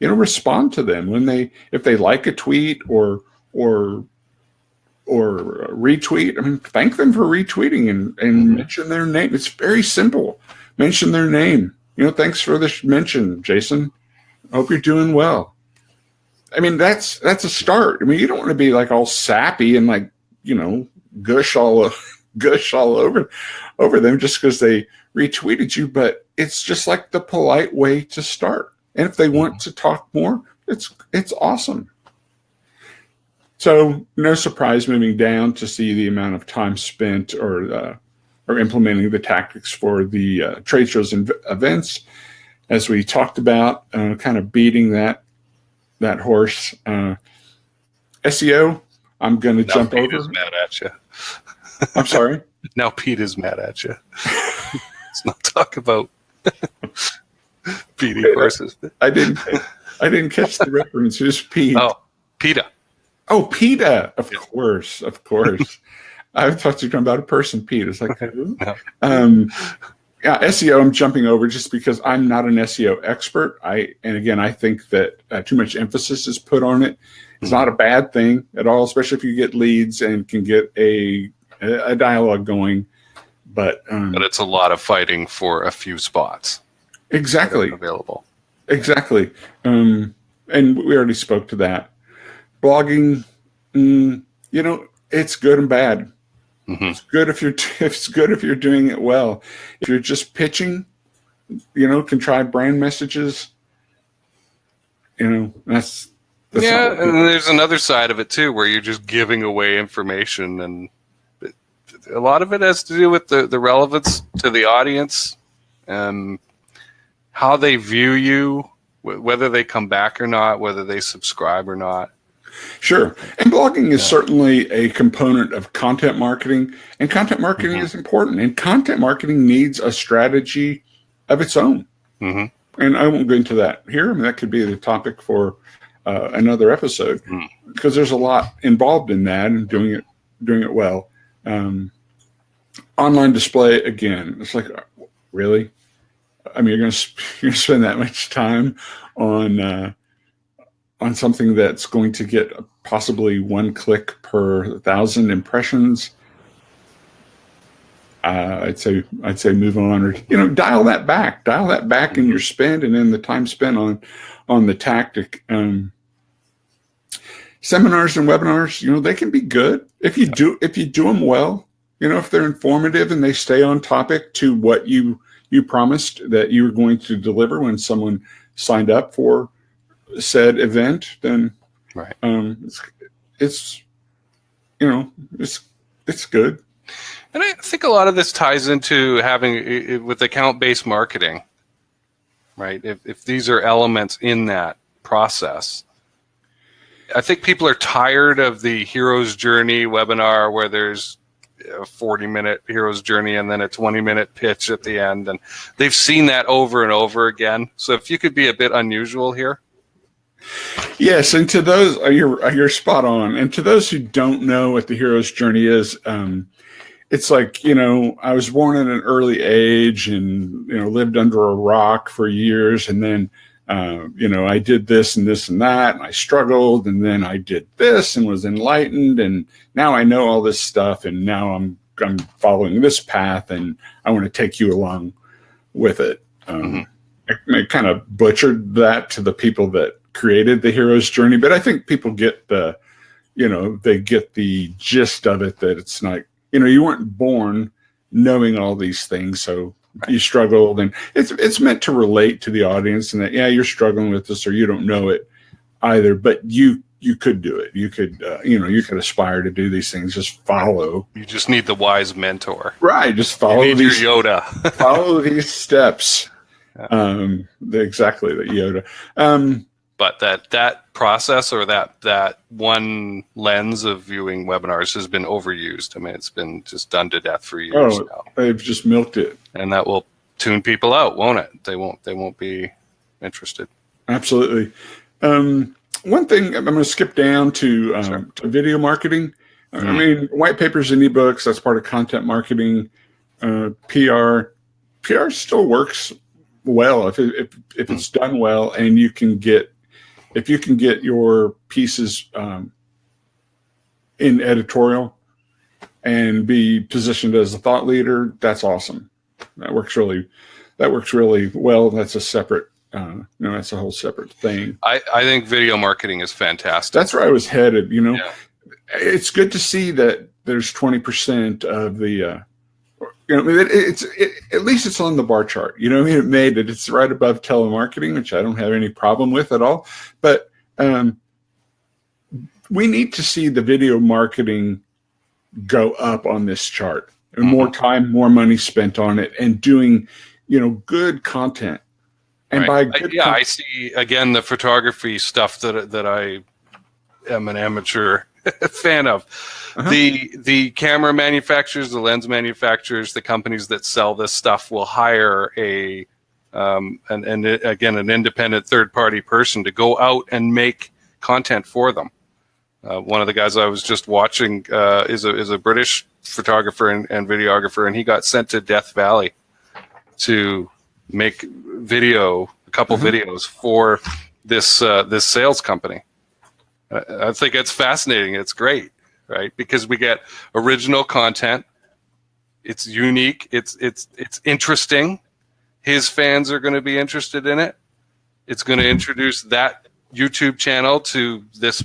Respond to them if they like a tweet or retweet. Thank them for retweeting and mention their name. It's very simple. Mention their name. Thanks for this mention, Jason. I hope you're doing well. That's a start. You don't want to be like all sappy and gush all over them just because they retweeted you. But it's just like the polite way to start. And if they want to talk more, it's awesome. So no surprise moving down to see the amount of time spent or implementing the tactics for the trade shows and events, as we talked about, kind of beating that horse. SEO, I'm going to jump over. Pete is mad at you. I'm sorry? Now Pete is mad at you. Let's not talk about beating horses. I didn't catch the reference. Who's Pete? Oh, PETA. Oh, PETA. Of course. I thought you were talking about a person, Pete. It's like, no. SEO, I'm jumping over just because I'm not an SEO expert. I think that too much emphasis is put on it. It's not a bad thing at all, especially if you get leads and can get a dialogue going. But it's a lot of fighting for a few spots. Exactly. Available. Exactly. And we already spoke to that. Blogging, it's good and bad. It's good if you're doing it well. If you're just pitching, contrived brand messages, that's yeah. And there's another side of it too, where you're just giving away information, and a lot of it has to do with the relevance to the audience, how they view you, whether they come back or not, whether they subscribe or not. Sure. And blogging is certainly a component of content marketing, and content marketing is important, and content marketing needs a strategy of its own. And I won't go into that here. That could be the topic for another episode, because there's a lot involved in that and doing it well. online display again. It's like, really? I mean, you're going to spend that much time on something that's going to get possibly 1 click per 1,000 impressions. I'd say move on, or dial that back in your spend, and then the time spent on the tactic. Seminars and webinars, they can be good if you do them well. If they're informative and they stay on topic to what you promised that you were going to deliver when someone signed up for said event, then right. It's good. And I think a lot of this ties into having with account-based marketing, right? If these are elements in that process, I think people are tired of the hero's journey webinar where there's a 40-minute hero's journey and then a 20-minute pitch at the end, and they've seen that over and over again. So if you could be a bit unusual here. Yes, and to those, you're spot on. And to those who don't know what the hero's journey is, it's like, I was born at an early age and, lived under a rock for years. And then, I did this and this and that, and I struggled. And then I did this and was enlightened. And now I know all this stuff. And now I'm following this path, and I want to take you along with it. I kind of butchered that to the people that created the hero's journey, but I think people get they get the gist of it, that it's not, you weren't born knowing all these things, so you struggled, and it's meant to relate to the audience, and that, you're struggling with this, or you don't know it either, but you could do it. You could, you could aspire to do these things. Just follow. You just need the wise mentor. Right. Just follow these your Yoda. Follow these steps. Exactly, the Yoda. But that process, or that one lens of viewing webinars has been overused. I mean, it's been just done to death for years now. They've just milked it, and that will tune people out, won't it? They won't be interested. Absolutely. One thing, I'm going to skip down to video marketing. I mean, white papers and ebooks, that's part of content marketing. PR still works well if it's done well, and if you can get your pieces in editorial and be positioned as a thought leader, that's awesome. That works really well. That's a separate, that's a whole separate thing. I think video marketing is fantastic. That's where I was headed. It's good to see that there's 20% of the, at least it's on the bar chart. It made it. It's right above telemarketing, which I don't have any problem with at all. But we need to see the video marketing go up on this chart, and more time, more money spent on it, and doing, good content. And by good I see again the photography stuff that I am an amateur fan of. The camera manufacturers, the lens manufacturers, the companies that sell this stuff will hire an independent third-party person to go out and make content for them. One of the guys I was just watching is a British photographer and videographer, and he got sent to Death Valley to make a couple videos for this sales company. I think it's fascinating. It's great, right? Because we get original content. It's unique. It's interesting. His fans are going to be interested in it. It's going to introduce that YouTube channel to this,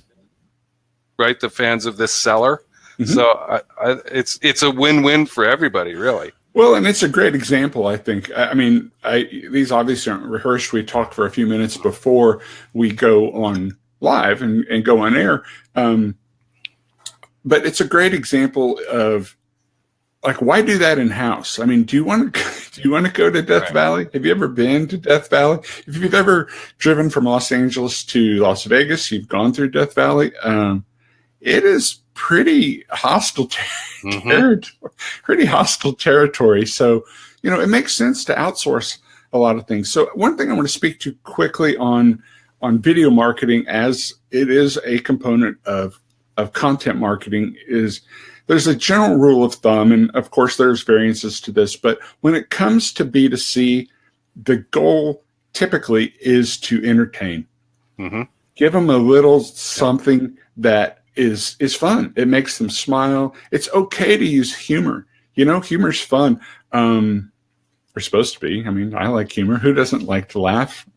right? The fans of this seller. So it's a win-win for everybody, really. Well, and it's a great example, I think. I mean, these obviously aren't rehearsed. We talk for a few minutes before we go on live and go on air. But it's a great example of, like, why do that in-house? I mean, do you want to go to Death Valley? Have you ever been to Death Valley? If you've ever driven from Los Angeles to Las Vegas, you've gone through Death Valley. It is pretty hostile territory. So, it makes sense to outsource a lot of things. So one thing I want to speak to quickly on video marketing, as it is a component of of content marketing is there's a general rule of thumb, and of course there's variances to this, but when it comes to B2C, the goal typically is to entertain. Mm-hmm. Give them a little something that is fun. It makes them smile. It's okay to use humor. Humor's fun. We're supposed to be. I mean, I like humor. Who doesn't like to laugh?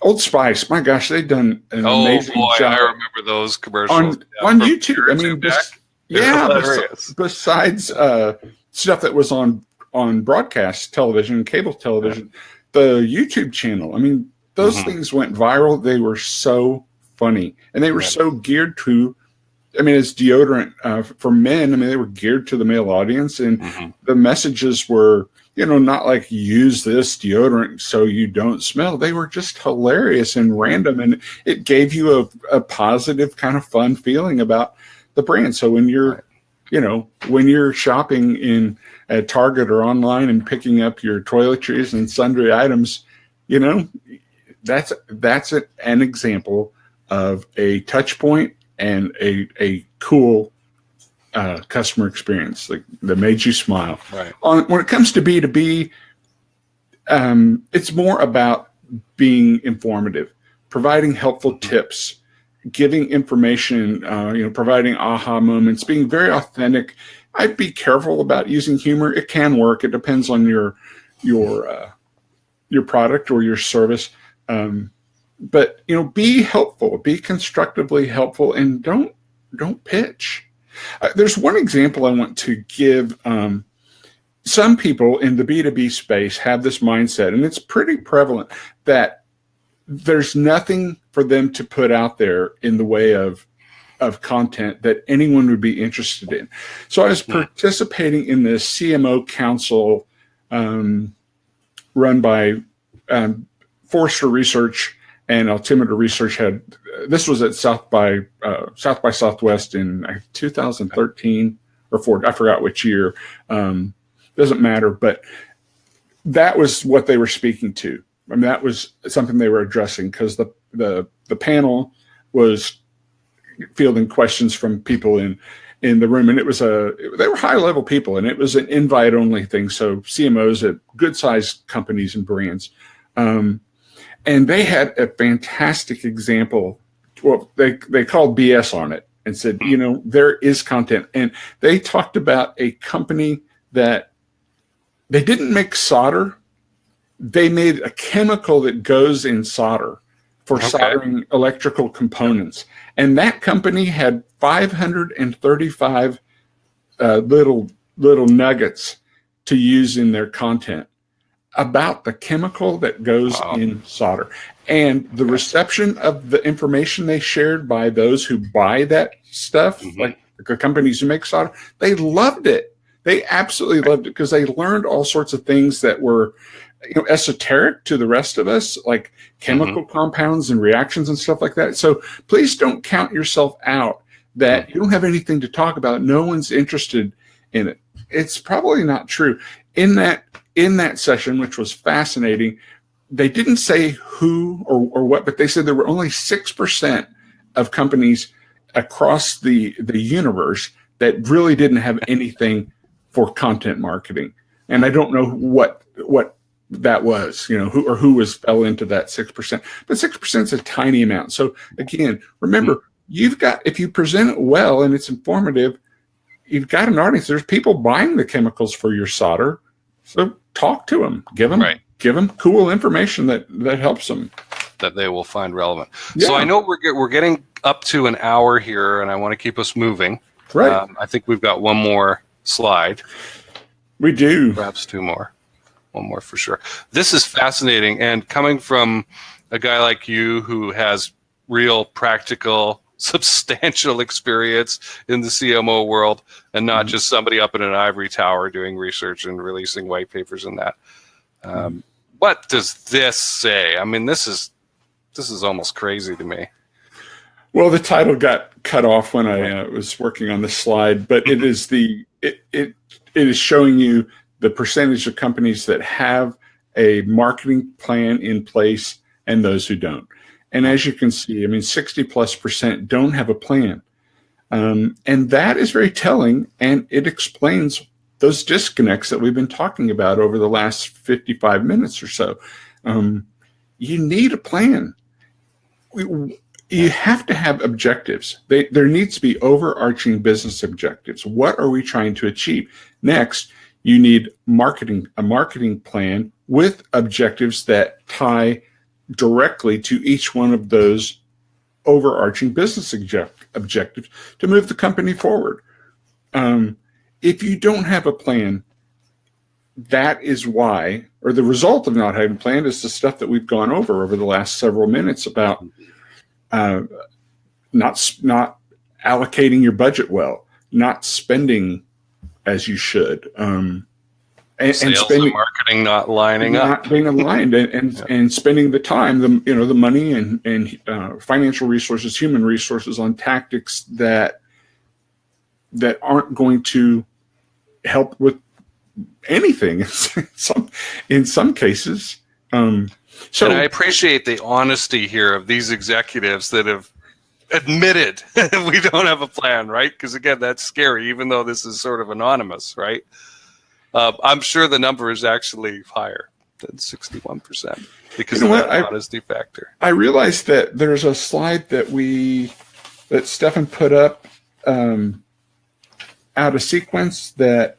Old Spice, my gosh, they've done an amazing job. I remember those commercials on YouTube. I mean, besides stuff that was on broadcast television, cable television, the YouTube channel. I mean, those things went viral. They were so funny, and they were so geared to. I mean, as deodorant for men. I mean, they were geared to the male audience, and the messages were, not like use this deodorant so you don't smell. They were just hilarious and random, and it gave you a positive kind of fun feeling about the brand. So when you're, when you're shopping at Target or online and picking up your toiletries and sundry items, that's an example of a touch point and a cool customer experience that made you smile. Right. When it comes to B2B, it's more about being informative, providing helpful tips, giving information, providing aha moments, being very authentic. I'd be careful about using humor. It can work. It depends on your product or your service. But be helpful, be constructively helpful, and don't pitch. There's one example I want to give. Some people in the B2B space have this mindset, and it's pretty prevalent, that there's nothing for them to put out there in the way of content that anyone would be interested in. So I was participating in the CMO Council run by Forrester Research and Altimeter Research. This was at South by Southwest in 2013 or 14. I forgot which year. Doesn't matter, but that was what they were speaking to. I mean, that was something they were addressing, because the panel was fielding questions from people in the room, and they were high level people, and it was an invite only thing. So CMOs at good sized companies and brands. And they had a fantastic example. Well, they called BS on it and said, there is content. And they talked about a company that they didn't make solder. They made a chemical that goes in solder for soldering electrical components. And that company had 535 little nuggets to use in their content about the chemical that goes in solder. And the reception of the information they shared by those who buy that stuff, like the companies who make solder, they loved it. They absolutely loved it, because they learned all sorts of things that were esoteric to the rest of us, like chemical compounds and reactions and stuff like that. So please don't count yourself out that you don't have anything to talk about. No one's interested in it. It's probably not true. In that session, which was fascinating, they didn't say who or what, but they said there were only 6% of companies across the universe that really didn't have anything for content marketing. And I don't know what that was, who fell into that 6%. But 6% is a tiny amount. So again, remember, if you present it well and it's informative, you've got an audience. There's people buying the chemicals for your solder. So talk to them, give them cool information that helps them, that they will find relevant. Yeah. So I know we're getting up to an hour here, and I want to keep us moving. Right. I think we've got one more slide. We do. Perhaps two more. One more for sure. This is fascinating, and coming from a guy like you who has real practical, substantial experience in the CMO world, and not just somebody up in an ivory tower doing research and releasing white papers and that. What does this say? I mean, this is almost crazy to me. Well, the title got cut off when I was working on this slide, but it is it is showing you the percentage of companies that have a marketing plan in place and those who don't. And as you can see, I mean, 60+% don't have a plan. And that is very telling, and it explains those disconnects that we've been talking about over the last 55 minutes or so. You need a plan. You have to have objectives. There needs to be overarching business objectives. What are we trying to achieve? Next, you need a marketing plan with objectives that tie directly to each one of those overarching business objectives to move the company forward. If you don't have a plan, that is why, or the result of not having a plan is the stuff that we've gone over the last several minutes about not allocating your budget well, not spending as you should, and spending, and marketing not lining up, not being aligned, and spending the time, the money and financial resources, human resources on tactics that aren't going to help with anything in some cases. So, and I appreciate the honesty here of these executives that have admitted we don't have a plan, right? Because again, that's scary, even though this is sort of anonymous, right? I'm sure the number is actually higher than 61% because of that honesty factor. I realized that there's a slide that Stephan put up out of sequence that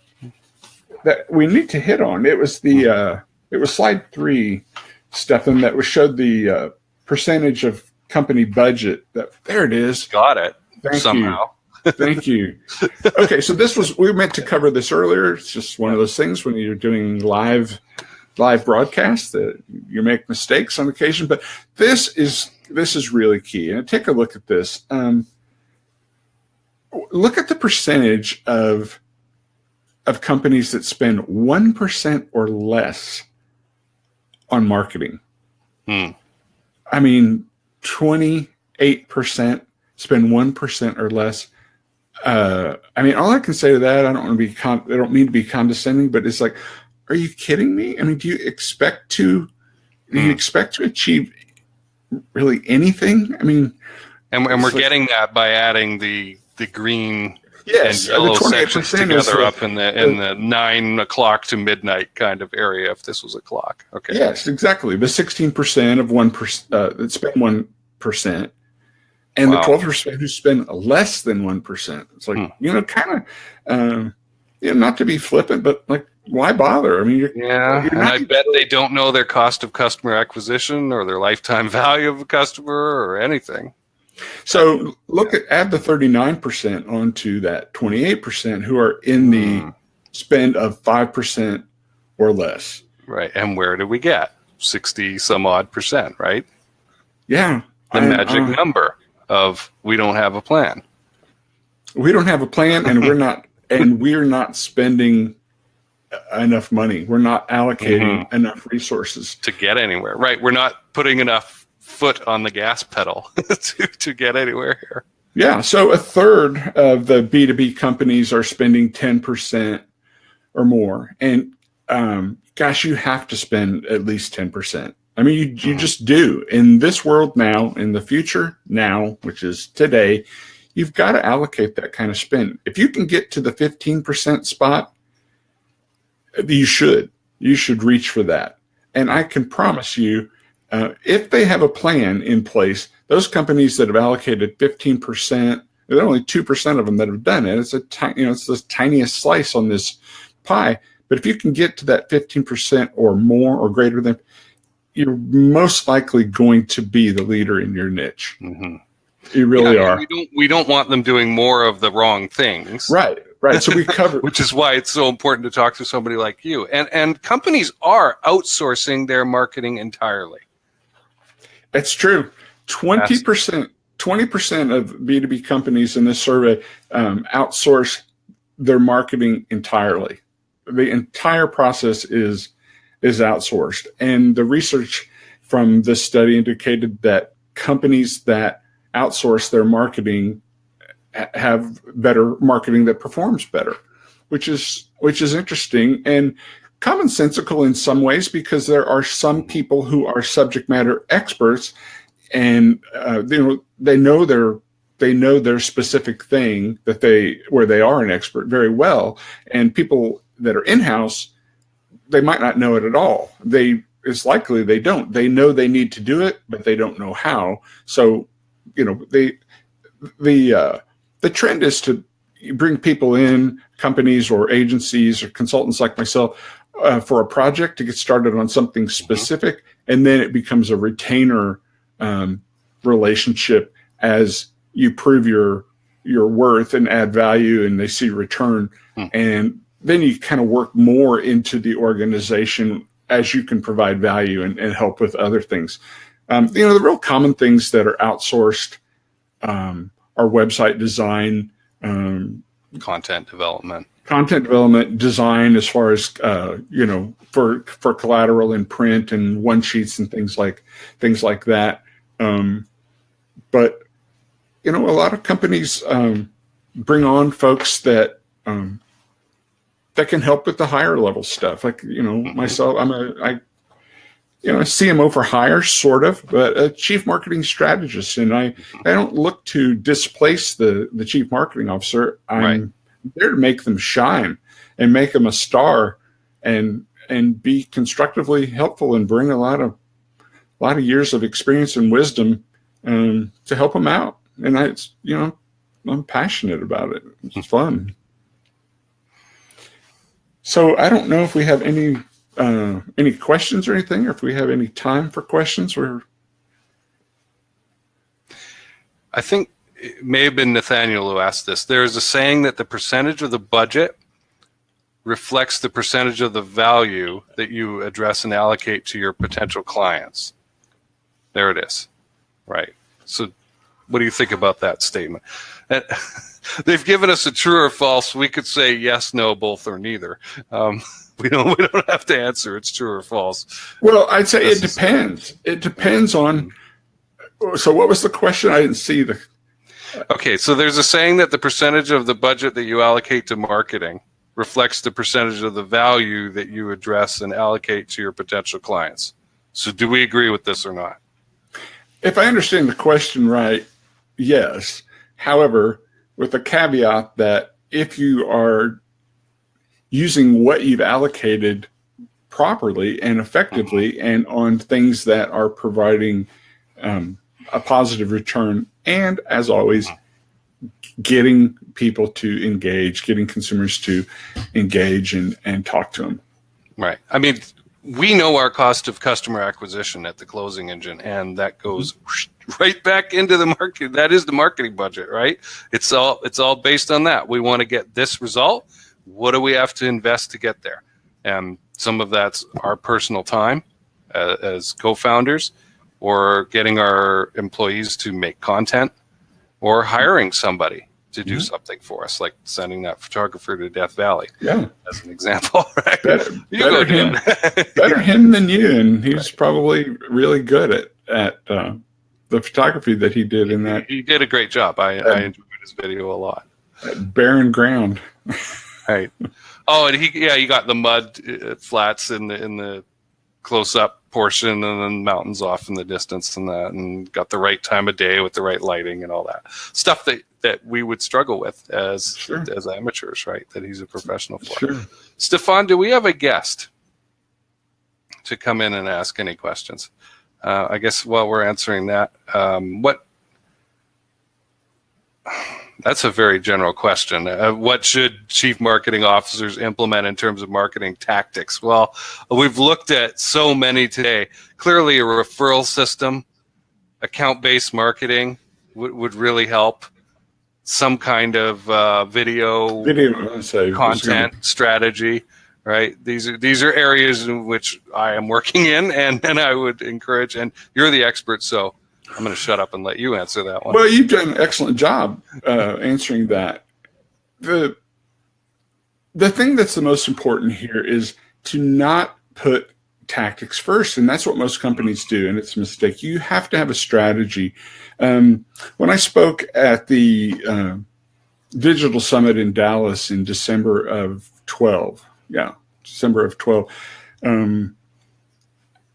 we need to hit on. It was it was slide 3, Stephan, that showed the percentage of company budget. There it is. Got it. Thank somehow. you. Thank you. Okay, so we meant to cover this earlier. It's just one of those things when you're doing live broadcasts that you make mistakes on occasion. But this is really key. And take a look at this. Look at the percentage of companies that spend 1% or less on marketing. I mean, 28% spend 1% or less. I mean, all I can say to that, I don't mean to be condescending, but it's like, are you kidding me? I mean, do you expect to achieve really anything? I mean, and we're getting that by adding the green and yellow sections together up in the 9 o'clock to midnight kind of area. If this was a clock, okay. Yes, exactly. The 16% of 1% that spend 1%. And the 12% who spend less than 1%. It's like, kind of, not to be flippant, but like, why bother? I mean, and I bet they don't know their cost of customer acquisition or their lifetime value of a customer or anything. So add the 39% onto that 28% who are in the spend of 5% or less. Right. And where do we get 60 some odd %, right? Yeah. The magic number of we don't have a plan. We don't have a plan, and we're not spending enough money. We're not allocating enough resources to get anywhere. Right. We're not putting enough foot on the gas pedal to get anywhere here. Yeah. So a third of the B2B companies are spending 10% or more. And gosh, you have to spend at least 10%. I mean, you just do. In this world now, in the future now, which is today, you've got to allocate that kind of spend. If you can get to the 15% spot, you should reach for that. And I can promise you, if they have a plan in place, those companies that have allocated 15%, there are only 2% of them that have done it. It's it's the tiniest slice on this pie. But if you can get to that 15% or more or greater than, you're most likely going to be the leader in your niche. You really are. We don't want them doing more of the wrong things. Right. So we covered, which is why it's so important to talk to somebody like you. And companies are outsourcing their marketing entirely. It's true. 20% of B2B companies in this survey outsource their marketing entirely. The entire process is outsourced. And the research from this study indicated that companies that outsource their marketing have better marketing that performs better, which is interesting and commonsensical in some ways, because there are some people who are subject matter experts and they know their specific thing where they are an expert very well, and people that are in-house, they might not know it at all. It's likely they don't. They know they need to do it, but they don't know how. So, the trend is to bring people in, companies or agencies or consultants like myself, for a project to get started on something specific, and then it becomes a retainer relationship as you prove your worth and add value, and they see return, and then you kind of work more into the organization as you can provide value and help with other things. The real common things that are outsourced are website design, content development, design, as far as for collateral in print and one sheets and things like that. But a lot of companies bring on folks that can help with the higher level stuff. Like myself, I'm a CMO for hire, sort of, but a chief marketing strategist, and I don't look to displace the chief marketing officer. I'm there to make them shine and make them a star, and be constructively helpful and bring a lot of years of experience and wisdom to help them out. And I'm passionate about it. It's fun. So I don't know if we have any questions or anything, or if we have any time for questions. I think it may have been Nathaniel who asked this. There is a saying that the percentage of the budget reflects the percentage of the value that you address and allocate to your potential clients. There it is. Right. So what do you think about that statement? They've given us a true or false. We could say yes, no, both, or neither. We don't have to answer it's true or false. Well, I'd say it depends. It depends on. So what was the question? I didn't see the. Okay, so there's a saying that the percentage of the budget that you allocate to marketing reflects the percentage of the value that you address and allocate to your potential clients. So do we agree with this or not? If I understand the question right, yes. However, with a caveat that if you are using what you've allocated properly and effectively and on things that are providing a positive return, and as always, getting people to engage, getting consumers to engage and talk to them. Right. I mean, we know our cost of customer acquisition at the closing engine, and that goes right back into the market. That is the marketing budget, right? It's all based on that. We want to get this result. What do we have to invest to get there? And some of that's our personal time as co-founders, or getting our employees to make content, or hiring somebody to do something for us, like sending that photographer to Death Valley, as an example. Right? Better him than you, and he's probably really good at the photography that he did in that. He did a great job. I enjoyed his video a lot. Barren ground. Right. Oh, and he got the mud flats in the close-up portion, and then mountains off in the distance, and got the right time of day with the right lighting and all that stuff that we would struggle with as amateurs, right? That he's a professional for. Sure. Stephan, do we have a guest to come in and ask any questions? I guess while we're answering that, that's a very general question. What should chief marketing officers implement in terms of marketing tactics? Well, we've looked at so many today. Clearly, a referral system, account-based marketing would really help. Some kind of video content strategy, right? These are areas in which I am working in, and I would encourage. And you're the expert, so I'm going to shut up and let you answer that one. Well, you've done an excellent job answering that. The thing that's the most important here is to not put tactics first, and that's what most companies do, and it's a mistake. You have to have a strategy. When I spoke at the Digital Summit in Dallas in December of 12,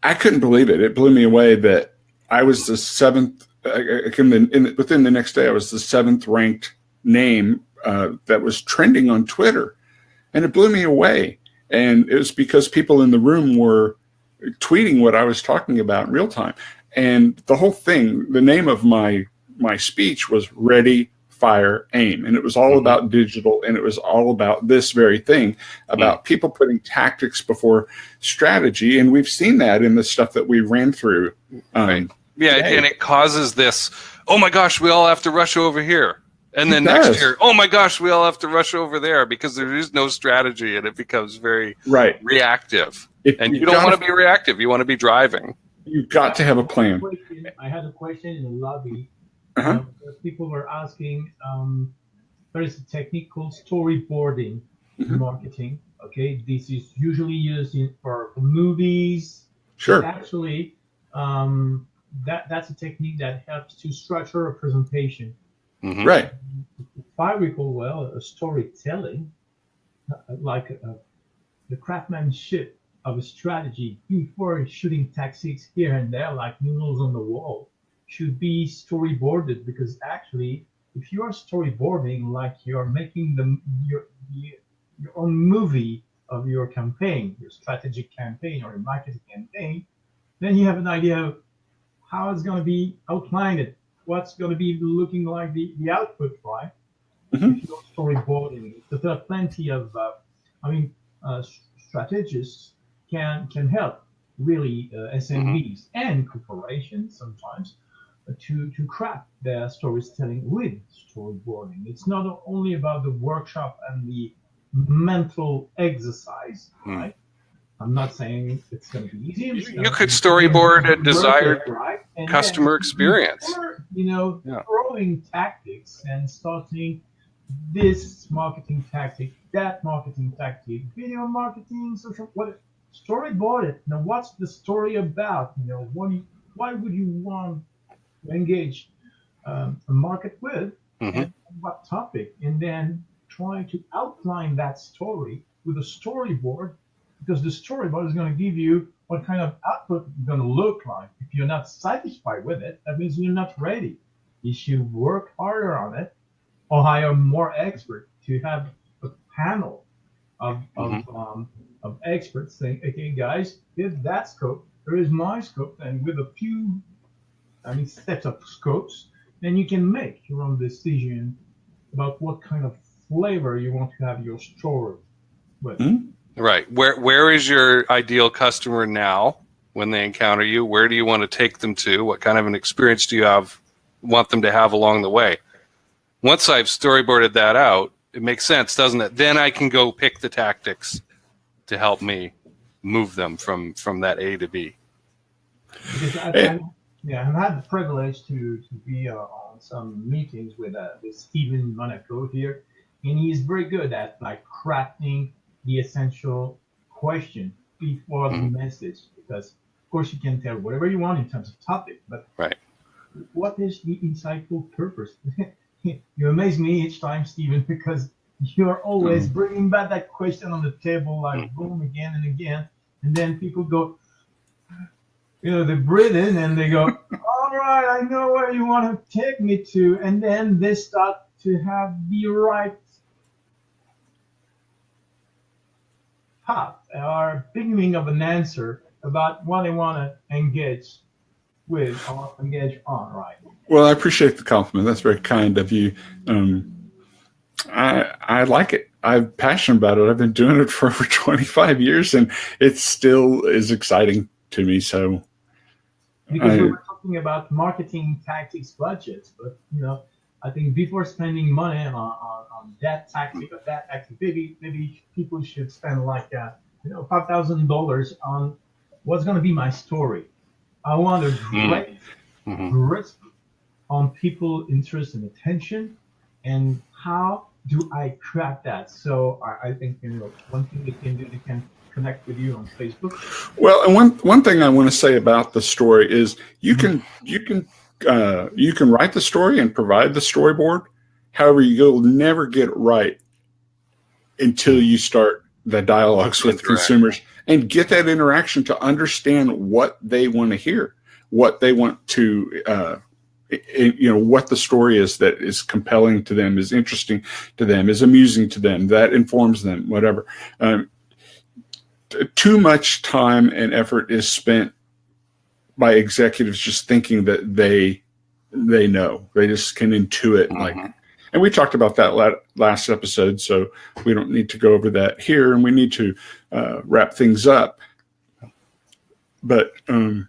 I couldn't believe it. It blew me away that I was the seventh. Within the next day, I was the seventh ranked name that was trending on Twitter, and it blew me away. And it was because people in the room were tweeting what I was talking about in real time. And the whole thing, the name of my speech was Ready, Fire, Aim. And it was all about digital, and it was all about this very thing, about people putting tactics before strategy. And we've seen that in the stuff that we ran through. Right. Yeah, and it causes this, oh my gosh, we all have to rush over here. And then next year, oh my gosh, we all have to rush over there, because there is no strategy, and it becomes very reactive. And you don't want to be reactive. You want to be driving. You've got to have a plan. I had a question in the lobby. People were asking, there is a technique called storyboarding in marketing. Okay, this is usually used for movies. Sure. Actually, that's a technique that helps to structure a presentation. Right. If I recall well, a storytelling, like the craftsmanship of a strategy before shooting tactics here and there, like noodles on the wall, should be storyboarded, because actually, if you are storyboarding like you're making your own movie of your campaign, your strategic campaign or your marketing campaign, then you have an idea of how it's going to be outlined, what's going to be looking like the output, right? If you're storyboarding, there are plenty of, strategists can help really SMBs and corporations sometimes to craft their storytelling with storyboarding. It's not only about the workshop and the mental exercise, right? I'm not saying it's going to be easy. You could storyboard a desired customer experience. Throwing tactics and starting this marketing tactic, that marketing tactic, video marketing, social, what, storyboard it. Now, what's the story about? Why would you want to engage a market with, and what topic? And then try to outline that story with a storyboard, because the storyboard is going to give you what kind of output it's going to look like. If you're not satisfied with it, that means you're not ready. You should work harder on it, or hire more experts to have a panel of experts saying, okay, guys, here's that scope, here is my scope, and with a few sets of scopes, then you can make your own decision about what kind of flavor you want to have your story with. Right. Where is your ideal customer now when they encounter you? Where do you want to take them to? What kind of an experience do you want them to have along the way? Once I've storyboarded that out, it makes sense, doesn't it? Then I can go pick the tactics to help me move them from that A to B. Because I've had the privilege to be on some meetings with Stephen Monaco here, and he's very good at crafting the essential question before the message, because of course you can tell whatever you want in terms of topic, but what is the insightful purpose? You amaze me each time, Stephen, because you're always bringing back that question on the table, boom, again and again, and then people go, they breathe in and they go, all right, I know where you want to take me to, and then they start to have the right path or beginning of an answer about what they want to engage with or engage on, right? Well, I appreciate the compliment. That's very kind of you. I like it. I'm passionate about it. I've been doing it for over 25 years, and it still is exciting to me. So, because we were talking about marketing tactics budgets, but I think before spending money on that tactic or that activity, maybe people should spend $5,000 on what's going to be my story. I want to direct risk on people interest and attention, and how do I craft that? So I think one thing they can do, they can connect with you on Facebook. Well, and one thing I want to say about the story is you can write the story and provide the storyboard. However, you'll never get it right until you start the dialogues with consumers and get that interaction to understand what they want to hear. what they want to, what the story is that is compelling to them, is interesting to them, is amusing to them, that informs them, whatever. Too much time and effort is spent by executives just thinking that they know. They just can intuit. And we talked about that last episode, so we don't need to go over that here, and we need to wrap things up. But now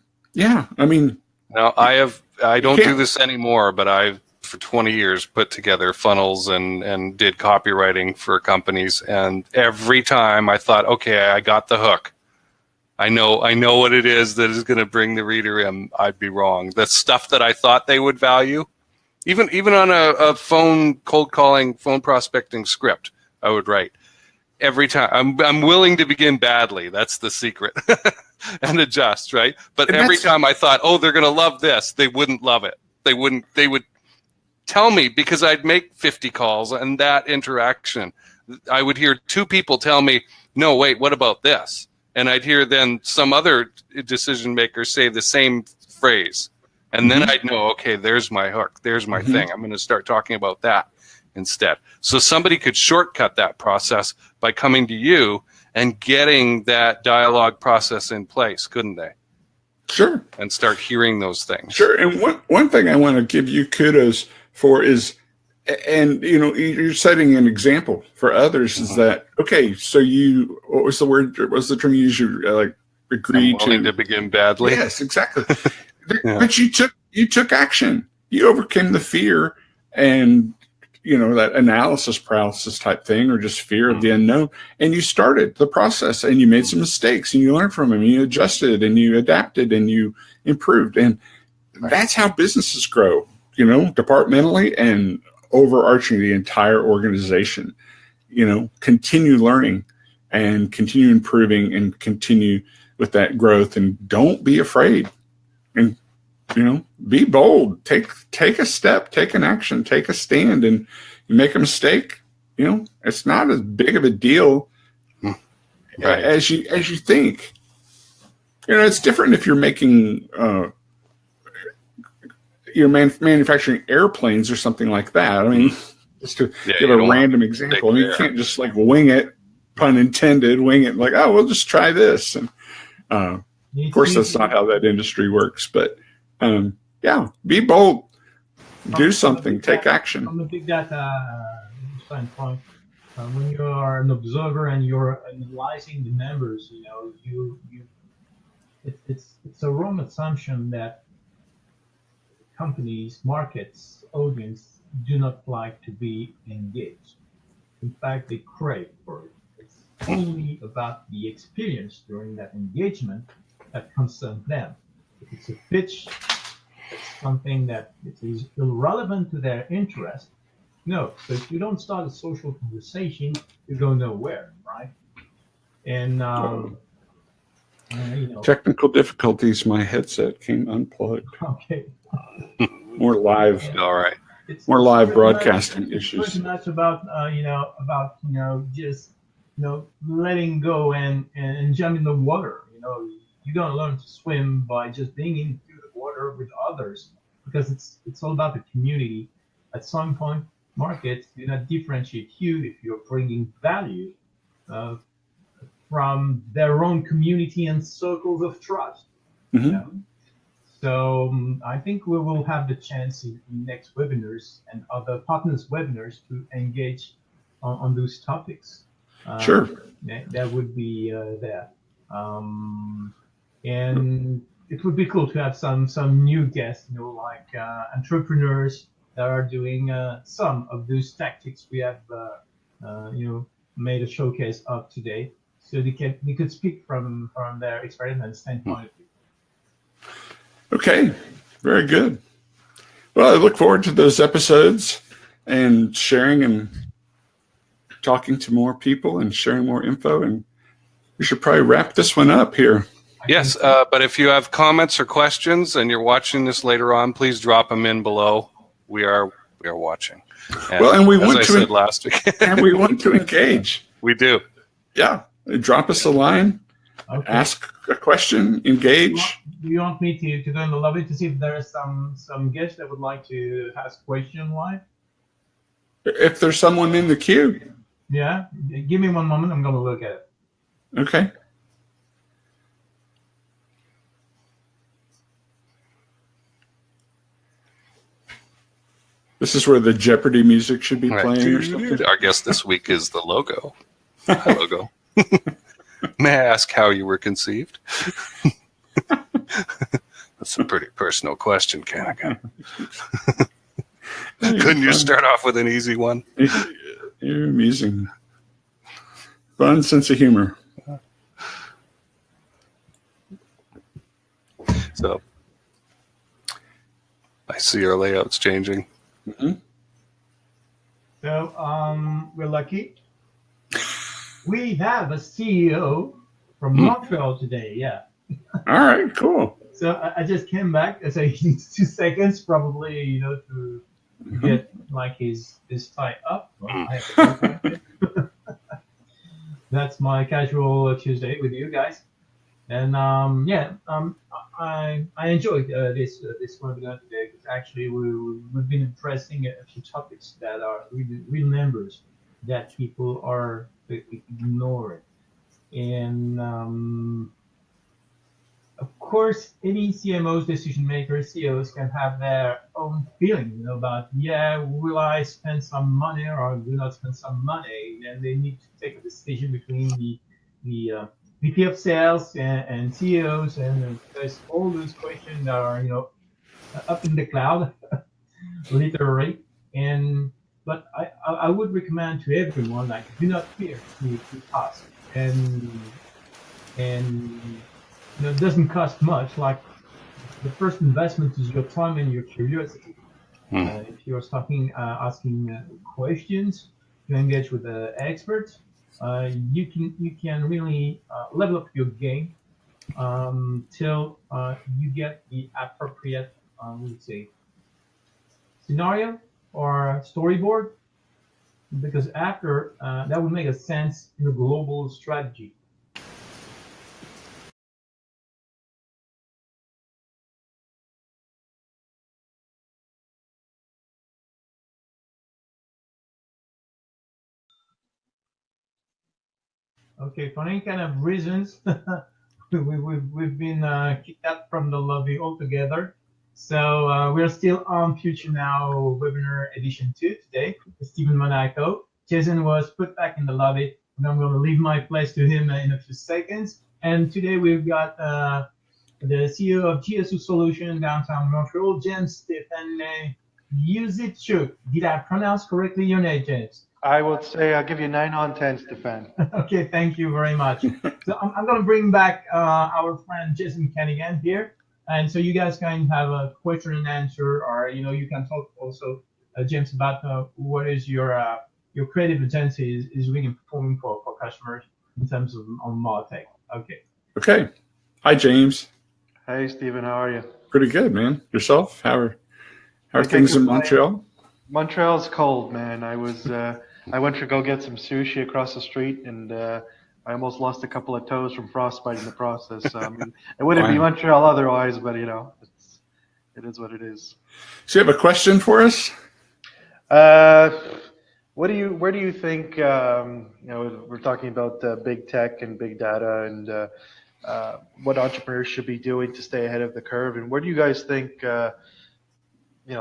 I don't do this anymore, but I've for 20 years put together funnels and did copywriting for companies, and every time I thought, okay, I got the hook. I know what it is that is going to bring the reader in. I'd be wrong. The stuff that I thought they would value, even on a phone cold calling, phone prospecting script, I would write every time. I'm willing to begin badly. That's the secret, and adjust, right? But every time I thought, oh, they're going to love this, they wouldn't love it. They would tell me, because I'd make 50 calls, and that interaction, I would hear two people tell me, no, wait, what about this? And I'd hear then some other decision maker say the same phrase. And then I'd know, okay, there's my hook. There's my thing. I'm going to start talking about that instead. So somebody could shortcut that process by coming to you and getting that dialogue process in place, couldn't they? Sure. And start hearing those things. Sure. And one thing I want to give you kudos for is, and you're setting an example for others, is that, okay, so what was the word, what was the term you used? You agreed to begin badly. Yes, exactly. But you took action. You overcame the fear and that analysis paralysis type thing, or just fear of the unknown, and you started the process, and you made some mistakes, and you learned from them, and you adjusted, and you adapted, and you improved. And that's how businesses grow, departmentally and overarching the entire organization. Continue learning and continue improving and continue with that growth, and don't be afraid, and be bold, take a step, take an action, take a stand. And you make a mistake, it's not as big of a deal as you think. It's different if you're making manufacturing airplanes or something like that. I mean, just to give a random example, you can't just wing it, pun intended, wing it like, oh, we'll just try this. And of course, that's not how that industry works. But be bold, do something, take action. From a big data standpoint, when you are an observer and you're analyzing the numbers, it's a wrong assumption that companies, markets, audience do not like to be engaged. In fact, they crave for it. It's only about the experience during that engagement that concerns them. If it's a pitch, it's something that is irrelevant to their interest. No. So if you don't start a social conversation, you go nowhere, right? And technical difficulties. My headset came unplugged. Okay. More live. All right. More live broadcasting issues. It's not about just letting go and jump in the water. You don't learn to swim by just being into the water with others, because it's all about the community. At some point, markets do not differentiate you if you're bringing value from their own community and circles of trust. So I think we will have the chance in next webinars and other partners' webinars to engage on those topics. Sure. That would be there. And it would be cool to have some new guests, like entrepreneurs that are doing some of those tactics we have, made a showcase of today, so they could speak from their experience and standpoint of view. Okay, very good. Well, I look forward to those episodes and sharing and talking to more people and sharing more info. And we should probably wrap this one up here. Yes, but if you have comments or questions and you're watching this later on, please drop them in below. We are watching. And we want to last week, and we want to engage. We do. Yeah, drop us a line. Okay. Ask a question, engage. Do you want me to go in the lobby to see if there are some guests that would like to ask a question live? If there's someone in the queue. Yeah, give me one moment. I'm going to look at it. Okay. This is where the Jeopardy music should be playing or something. Our guest this week is the logo. Hi, logo. May I ask how you were conceived? That's a pretty personal question, Kanigan. Couldn't you start off with an easy one? You're amusing. Fun sense of humor. So, I see our layout's changing. Mm-hmm. So, we're lucky. We have a CEO from Montreal today. Yeah. All right. Cool. So I just came back. So he needs 2 seconds, probably, to get like his tie up. Well, that's my casual Tuesday with you guys, and I enjoyed this webinar today because actually we've been addressing a few topics that are real numbers that people are ignoring, and of course, any CMOs, decision makers, CEOs can have their own feeling, about, will I spend some money or do not spend some money? And they need to take a decision between the VP of sales and CEOs, and there's all those questions that are, up in the cloud, literally. But I would recommend to everyone, like, do not fear to ask, and it doesn't cost much. Like, the first investment is your time and your curiosity. If you're asking questions, to engage with the experts, you can really level up your game till you get the appropriate, let's say, scenario or storyboard, because after that would make a sense in a global strategy. Okay, for any kind of reasons, we've been kicked out from the lobby altogether. So we're still on Future Now webinar edition 2 today with Stephen Monaco. Jason was put back in the lobby, and I'm going to leave my place to him in a few seconds. And today we've got the CEO of GSU Solutions downtown Montreal, James Stephan Metra. Did I pronounce correctly your name, James? I would say I'll give you 9 on 10, Stephan. Okay, thank you very much. So I'm going to bring back our friend Jason Kanigan here, and so you guys can have a question and answer, or you can talk also, James, about what is your creative agency is really performing for customers in terms of on MarTech. Okay. Okay. Hi, James. Hey, Stephen. How are you? Pretty good, man. Yourself? How are things in Montreal? Montreal's cold, man. I went to go get some sushi across the street, and I almost lost a couple of toes from frostbite in the process. So, I mean, it wouldn't be Montreal otherwise, but it is what it is. So you have a question for us? Where do you think? We're talking about big tech and big data, and what entrepreneurs should be doing to stay ahead of the curve. And where do you guys think?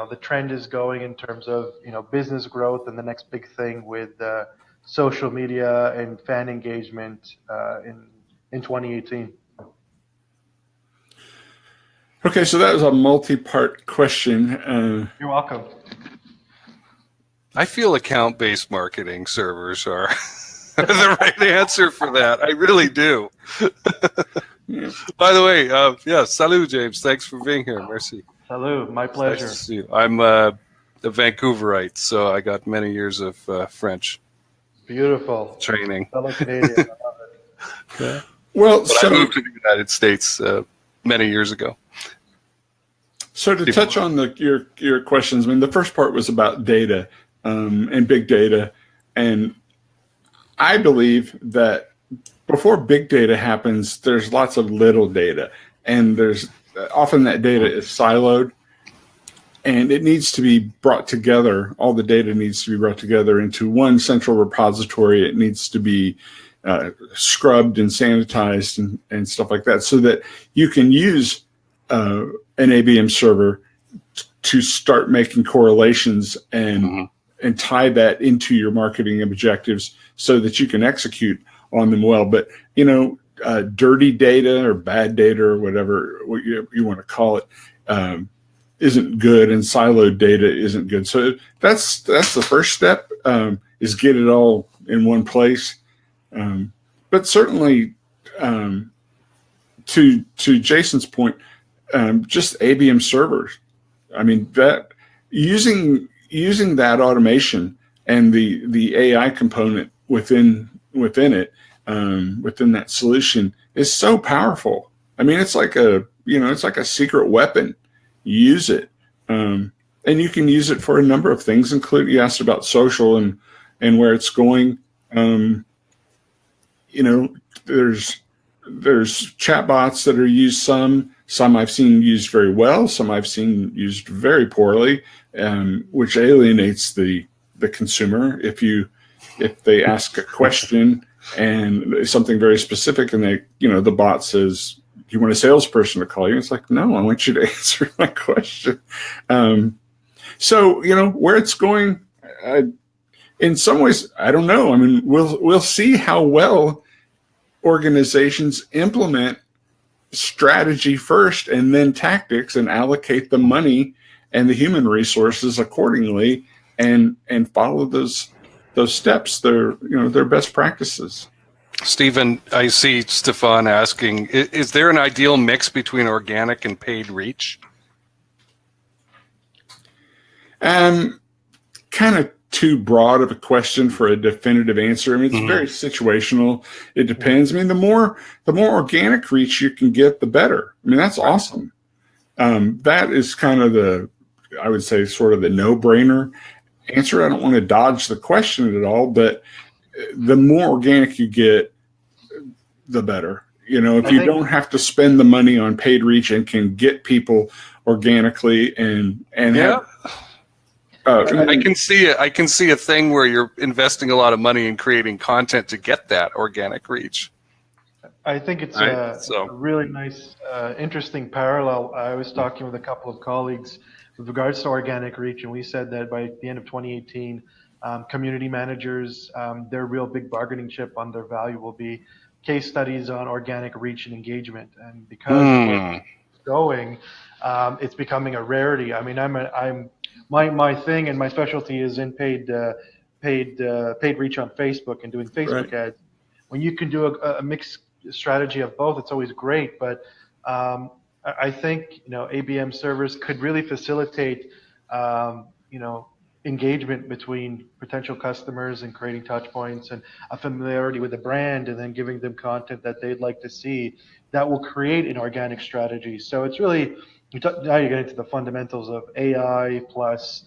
The trend is going in terms of, business growth and the next big thing with social media and fan engagement in 2018? Okay, so that was a multi-part question. You're welcome. I feel account-based marketing servers are the right answer for that. I really do. Yeah. By the way, salut, James. Thanks for being here. Merci. Hello, my pleasure. Nice to see you. I'm a Vancouverite, so I got many years of French. Beautiful training. Fellow Canadian. I love it. Okay. Well, but I moved to the United States many years ago. So to touch on your questions, I mean, the first part was about data and big data, and I believe that before big data happens, there's lots of little data, and there's often that data is siloed, and it needs to be brought together. All the data needs to be brought together into one central repository. It needs to be scrubbed and sanitized and stuff like that, so that you can use an ABM server to start making correlations and tie that into your marketing objectives so that you can execute on them well. But, dirty data or bad data or whatever you want to call it isn't good, and siloed data isn't good. So that's the first step, is get it all in one place. But certainly, to Jason's point, just ABM servers. I mean, that using that automation and the AI component within it, within that solution, is so powerful. I mean, it's like a secret weapon. You use it, and you can use it for a number of things, including, you asked about social and where it's going. There's chatbots that are used. Some I've seen used very well. Some I've seen used very poorly, which alienates the consumer. If they ask a question and something very specific, and the bot says, "Do you want a salesperson to call you?" It's like, no, I want you to answer my question. So where it's going, in some ways, I don't know. I mean, we'll see how well organizations implement strategy first and then tactics, and allocate the money and the human resources accordingly, and follow those steps. They're best practices. Stephen, I see Stephan asking, is there an ideal mix between organic and paid reach? Kind of too broad of a question for a definitive answer. I mean, it's very situational. It depends. I mean, the more organic reach you can get, the better. I mean, that's awesome. That is kind of I would say, sort of the no-brainer answer. I don't want to dodge the question at all, but the more organic you get, the better. If you don't have to spend the money on paid reach and can get people organically and yeah. I can see it. I can see a thing where you're investing a lot of money in creating content to get that organic reach. I think it's a really nice, interesting parallel. I was talking with a couple of colleagues with regards to organic reach, and we said that by the end of 2018, community managers, their real big bargaining chip on their value will be case studies on organic reach and engagement. And because we're going, it's becoming a rarity. I mean, my thing and my specialty is in paid reach on Facebook and doing Facebook ads. When you can do a mixed strategy of both, it's always great. But I think ABM servers could really facilitate engagement between potential customers and creating touch points and a familiarity with the brand, and then giving them content that they'd like to see that will create an organic strategy. So it's really, now you get into the fundamentals of AI plus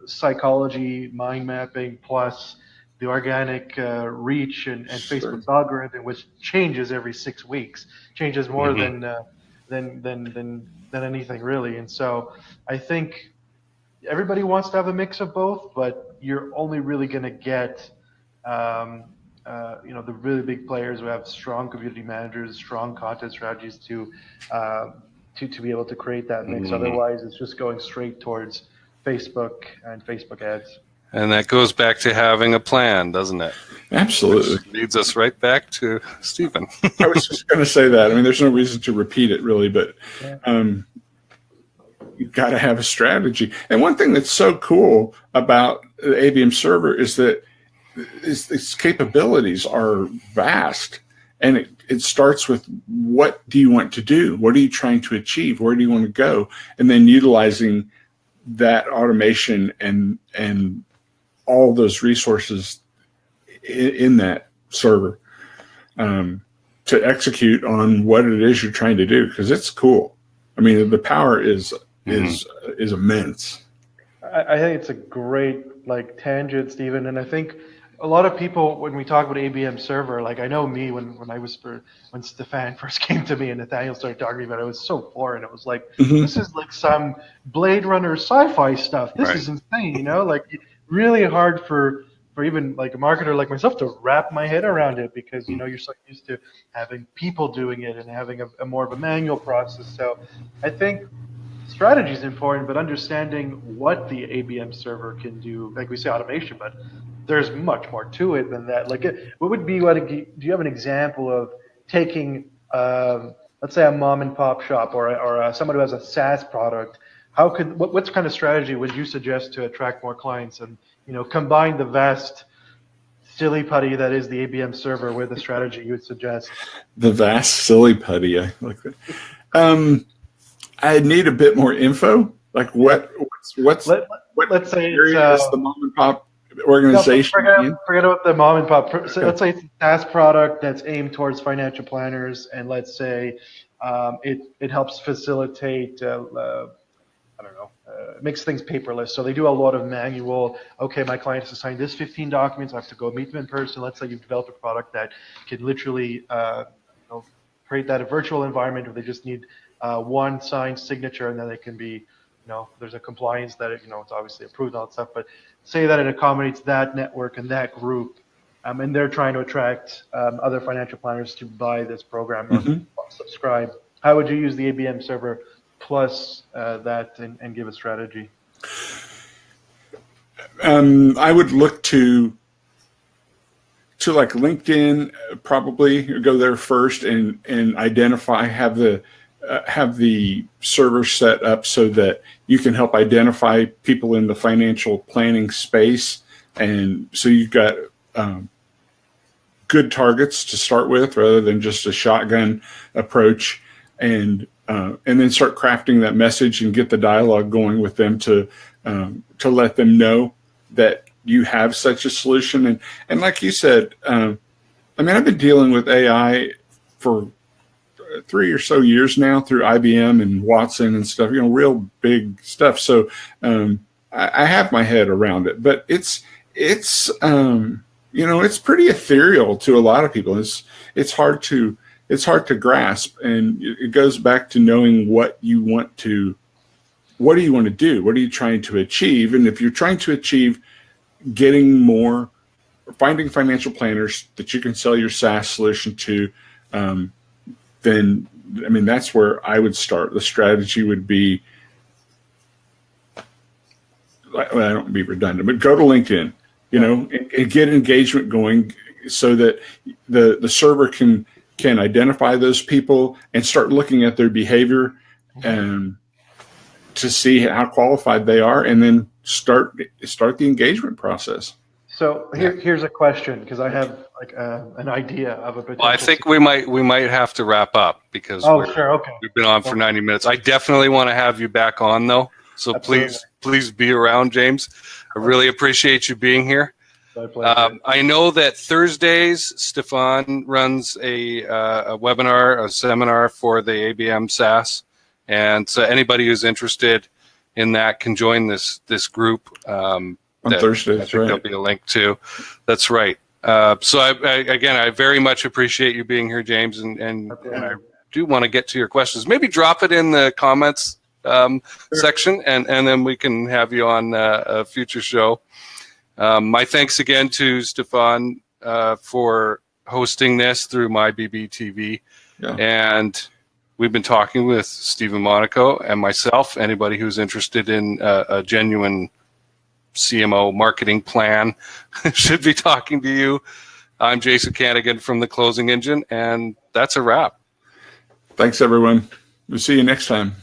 psychology, mind mapping, plus the organic reach and Facebook's algorithm, which changes every 6 weeks, changes more than anything really. And so I think everybody wants to have a mix of both, but you're only really going to get the really big players who have strong community managers, strong content strategies to be able to create that mix. Otherwise, it's just going straight towards Facebook and Facebook ads. And that goes back to having a plan, doesn't it? Absolutely. Which leads us right back to Stephen. I was just going to say that. I mean, there's no reason to repeat it, really, but you've got to have a strategy. And one thing that's so cool about the ABM server is that its capabilities are vast. And it starts with, what do you want to do? What are you trying to achieve? Where do you want to go? And then utilizing that automation and all those resources in that server to execute on what it is you're trying to do, because it's cool. I mean, the power is immense. I think it's a great tangent, Stephen, and I think a lot of people, when we talk about ABM server, like I know me when Stephan first came to me and Nathaniel started talking about it, was so foreign. It was like, this is like some Blade Runner sci-fi stuff. This is insane, you know, like really hard for even like a marketer like myself to wrap my head around it, because, you know, you're so used to having people doing it and having a more of a manual process. So I think strategy is important, but understanding what the ABM server can do, like we say automation, but there's much more to it than that. Like, what would be, do you have an example of taking, let's say, a mom and pop shop or someone who has a SaaS product? What kind of strategy would you suggest to attract more clients and, you know, combine the vast silly putty that is the ABM server with the strategy you would suggest? The vast silly putty, I like that. I need a bit more info. Like let's say it's the mom and pop organization. No, forget about the mom and pop. So let's say it's a SaaS product that's aimed towards financial planners, and let's say it helps facilitate. Makes things paperless. So they do a lot of manual. Okay, my client has to sign this 15 documents. I have to go meet them in person. Let's say you've developed a product that can literally create that virtual environment where they just need one signed signature, and then it can be, you know, there's a compliance that it's obviously approved, all that stuff. But say that it accommodates that network and that group, and they're trying to attract other financial planners to buy this program or subscribe. How would you use the ABM server plus that and give a strategy? I would look to like LinkedIn, probably go there first and identify, have the server set up so that you can help identify people in the financial planning space. And so you've got good targets to start with rather than just a shotgun approach, and then start crafting that message and get the dialogue going with them to let them know that you have such a solution. And like you said, I've been dealing with AI for 3 or so years now through IBM and Watson and stuff, real big stuff. So I have my head around it, but it's pretty ethereal to a lot of people. It's hard to grasp, and it goes back to knowing what do you want to do? What are you trying to achieve? And if you're trying to achieve finding financial planners that you can sell your SaaS solution to, then that's where I would start. The strategy would be, I don't want to be redundant, but go to LinkedIn, and get engagement going so that the server can identify those people and start looking at their behavior and to see how qualified they are, and then start the engagement process. So here's a question, because I have an idea of a potential. Well, I think we might have to wrap up because we've been on for 90 minutes. I definitely want to have you back on though. So please be around, James. I really appreciate you being here. My pleasure. I know that Thursdays, Stephan runs a webinar, a seminar for the ABM SaaS. And so anybody who's interested in that can join this group. On Thursday, that's right. There'll be a link to. That's right. So I very much appreciate you being here, James, and I do want to get to your questions. Maybe drop it in the comments section, and then we can have you on a future show. My thanks again to Stephan for hosting this through my BBTV. Yeah. And we've been talking with Stephen Monaco and myself. Anybody who's interested in a genuine CMO marketing plan should be talking to you. I'm Jason Kanigan from The Closing Engine, and that's a wrap. Thanks, everyone. We'll see you next time.